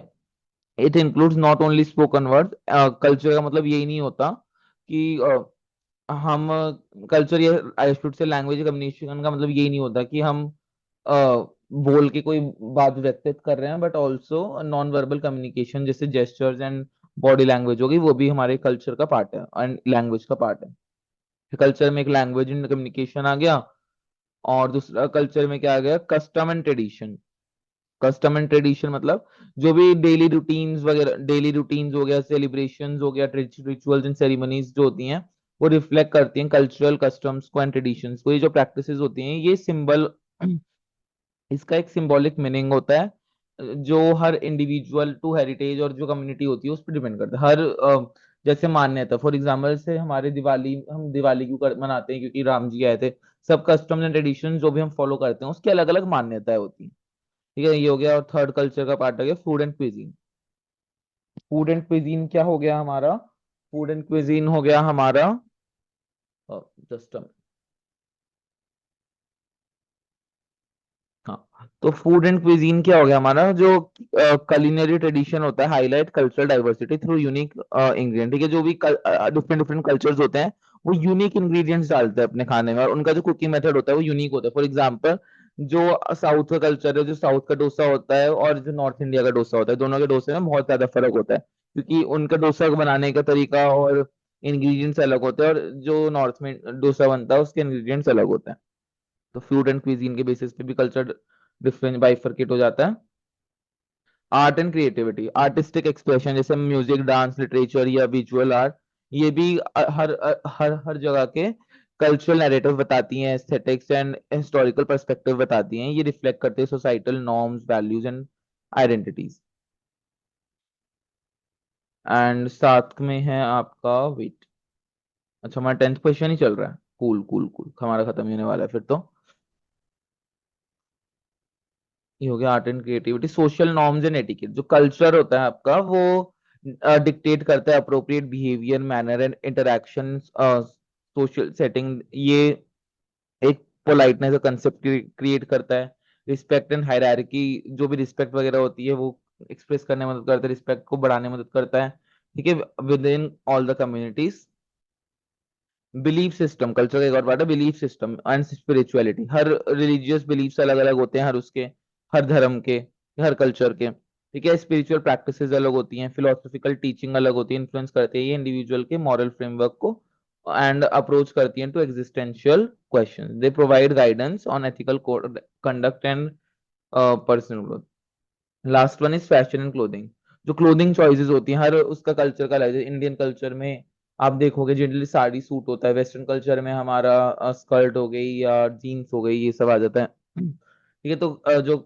it includes not only spoken word. Culture का मतलब यही नहीं होता कि हम कल्चर, या I should say language communication का मतलब यही नहीं होता कि हम अ, बोल के कोई बात व्यक्त कर रहे हैं, but also non verbal communication जैसे जेस्चर्स एंड बॉडी लैंग्वेज होगी, वो भी हमारे कल्चर का पार्ट है एंड लैंग्वेज का पार्ट है। कल्चर में एक लैंग्वेज एंड कम्युनिकेशन आ गया, और दूसरा कल्चर में क्या आ गया, custom and tradition. Custom and tradition मतलब जो भी डेली रूटीन्स वगैरह, डेली रूटीन्स हो गया, सेलिब्रेशंस हो गया, रिचुअल्स एंड सेरेमनीज जो होती हैं वो रिफ्लेक्ट करती हैं कल्चरल कस्टम्स को एंड ट्रेडिशंस को। ये जो प्रैक्टिसेस होती हैं ये सिंबल, इसका एक सिंबॉलिक मीनिंग होता है जो हर इंडिविजुअल टू हेरिटेज और जो कम्युनिटी होती है उस पर डिपेंड करता है। हर जैसे मान्यता, फॉर एग्जाम्पल से हमारे दिवाली, हम दिवाली क्यों मनाते हैं, क्योंकि राम जी आए थे। सब कस्टम्स एंड ट्रेडिशन जो भी हम फॉलो करते हैं उसकी अलग अलग मान्यताएं होती हैं। ठीक है, ये हो गया। और थर्ड कल्चर का पार्ट हो गया food and cuisine. Food and cuisine क्या हो गया हमारा, फूड एंड क्विजीन हो गया हमारा, जस्ट, हाँ, तो फूड एंड क्विजीन क्या हो गया हमारा, जो कलिनरी ट्रेडिशन होता है highlight cultural diversity through unique ingredient. ठीक है, जो भी डिफरेंट डिफरेंट कल्चर्स होते हैं वो यूनिक इंग्रेडिएंट्स डालते हैं अपने खाने में, और उनका जो कुकिंग मेथड होता है वो यूनिक होता है। फॉर एग्जांपल, जो साउथ का कल्चर है, जो साउथ का डोसा होता है और जो नॉर्थ इंडिया का डोसा होता है, दोनों के डोसे में बहुत ज्यादा फर्क होता है, क्योंकि उनका डोसा बनाने का तरीका और इंग्रेडिएंट्स अलग होते हैं, और जो नॉर्थ में डोसा बनता है उसके इंग्रेडिएंट्स अलग होते हैं। तो फूड एंड क्विजीन के बेसिस पे भी कल्चर डिफरेंट बाइफरकेट हो जाता है। Art and creativity, artistic expression जैसे म्यूजिक, डांस, लिटरेचर या विजुअल आर्ट, ये भी हर जगह के कल्चरल नैरेटिव बताती हैं, एस्थेटिक्स एंड हिस्टोरिकल पर्सपेक्टिव बताती हैं, ये रिफ्लेक्ट करते हैं societal norms, values and identities. And साथ में है आपका, वेट, अच्छा हमारा 10th क्वेश्चन ही चल रहा है, कूल कूल कूल, हमारा खत्म ही होने वाला है फिर तो। ये हो गया art and creativity. Social norms and etiquette, जो कल्चर होता है आपका वो डिक्टेट करता है appropriate behaviour, manner and interaction, social setting. ये एक पोलाइटनेस का कंसेप्ट क्रिएट करता है। रिस्पेक्ट एंड हायरार्की, जो भी रिस्पेक्ट वगैरह होती है वो एक्सप्रेस करने में मदद करता है, रिस्पेक्ट को बढ़ाने में मदद करता है। ठीक है, with in all the communities. Belief system, culture का एक और पार्ट है belief system and spirituality. Her religious beliefs अलग अलग होते हैं, हर उसके, हर धर्म के, हर कल्चर के। ठीक है, स्पिरिचुअल प्रैक्टिसेस अलग होती हैं, फिलोसफिकल टीचिंग अलग होती है, इन्फ्लुएंस करते हैं ये इंडिविजुअल के मॉरल फ्रेमवर्क को एंड अप्रोच करती हैं to existential question. They provide guidance on ethical conduct and personal growth. Last one is fashion and clothing. जो क्लोथिंग चॉइसेस होती हैं हर उसका कल्चर का अलग है। इंडियन कल्चर में आप देखोगे जनरली साड़ी सूट होता है, वेस्टर्न कल्चर में हमारा स्कर्ट हो गई या जीन्स हो गई, ये सब आ जाता है। ठीक है, तो जो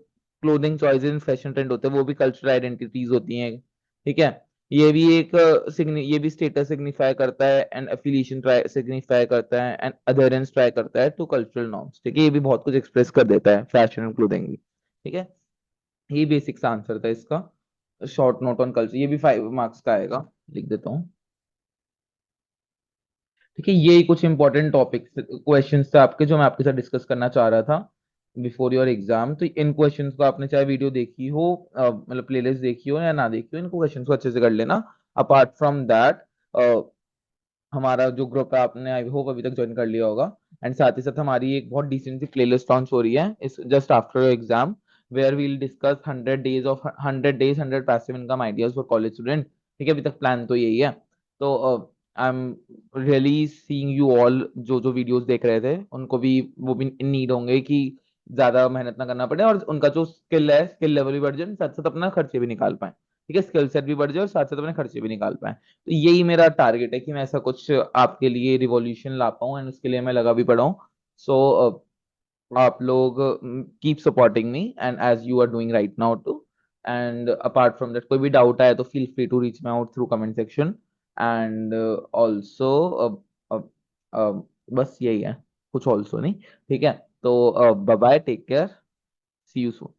क्लोथिंग चॉइसेस फैशन ट्रेंड होते हैं वो भी कल्चरल आइडेंटिटीज होती हैं। ठीक है, ये भी एक ये भी स्टेटस सिग्निफाई करता है एंड एफिलिएशन ट्राई सिग्निफाई करता है एंड अधेरेंस ट्राई करता है टू कल्चरल नॉर्म्स। ठीक है, ये भी बहुत कुछ एक्सप्रेस कर देता है फैशन एंड क्लोथिंग भी। ठीक है, ये बेसिक आंसर था इसका। शॉर्ट नोट ऑन कल्चर, ये भी 5 मार्क्स का आएगा, लिख देता हूँ। ठीक है, यही कुछ इंपॉर्टेंट टॉपिक क्वेश्चंस थे आपके जो मैं आपके साथ डिस्कस करना चाह रहा था बिफोर योर एग्जाम। तो इन क्वेश्चंस को आपने चाहे वीडियो देखी हो, मतलब प्लेलिस्ट देखी हो या ना देखी हो, इनको क्वेश्चंस को अच्छे से कर लेना। अपार्ट फ्रॉम दैट, हमारा जो ग्रुप है आपने आई होप अभी तक ज्वाइन कर लिया होगा। एंड साथ ही साथ हमारी एक बहुत डिसेंट सी प्लेलिस्ट लॉन्च हो रही है is just after exam, where we'll discuss 100 days 100 passive income ideas for college student. ठीक है, अभी तक प्लान तो यही है। तो I am really seeing you all, जो जो वीडियोस देख रहे थे उनको भी, वो भी इन नीड होंगे कि ज्यादा मेहनत ना करना पड़े और उनका जो स्किल है, स्किल लेवल भी बढ़ जाए, साथ साथ अपना खर्चे भी निकाल पाए। ठीक है, स्किल सेट भी बढ़ जाए और साथ साथ अपने खर्चे भी निकाल पाए। तो यही मेरा टारगेट है कि मैं ऐसा कुछ आपके लिए रिवॉल्यूशन ला पाऊँ एंड उसके लिए मैं लगा भी पड़ा हूँ। सो आप लोग keep supporting me and as you are doing right now too. And apart from that कोई भी डाउट आए तो feel free to reach me out through comment section. And also बस यही है, कुछ ऑल्सो नहीं। ठीक है, तो bye bye, take care, see you soon.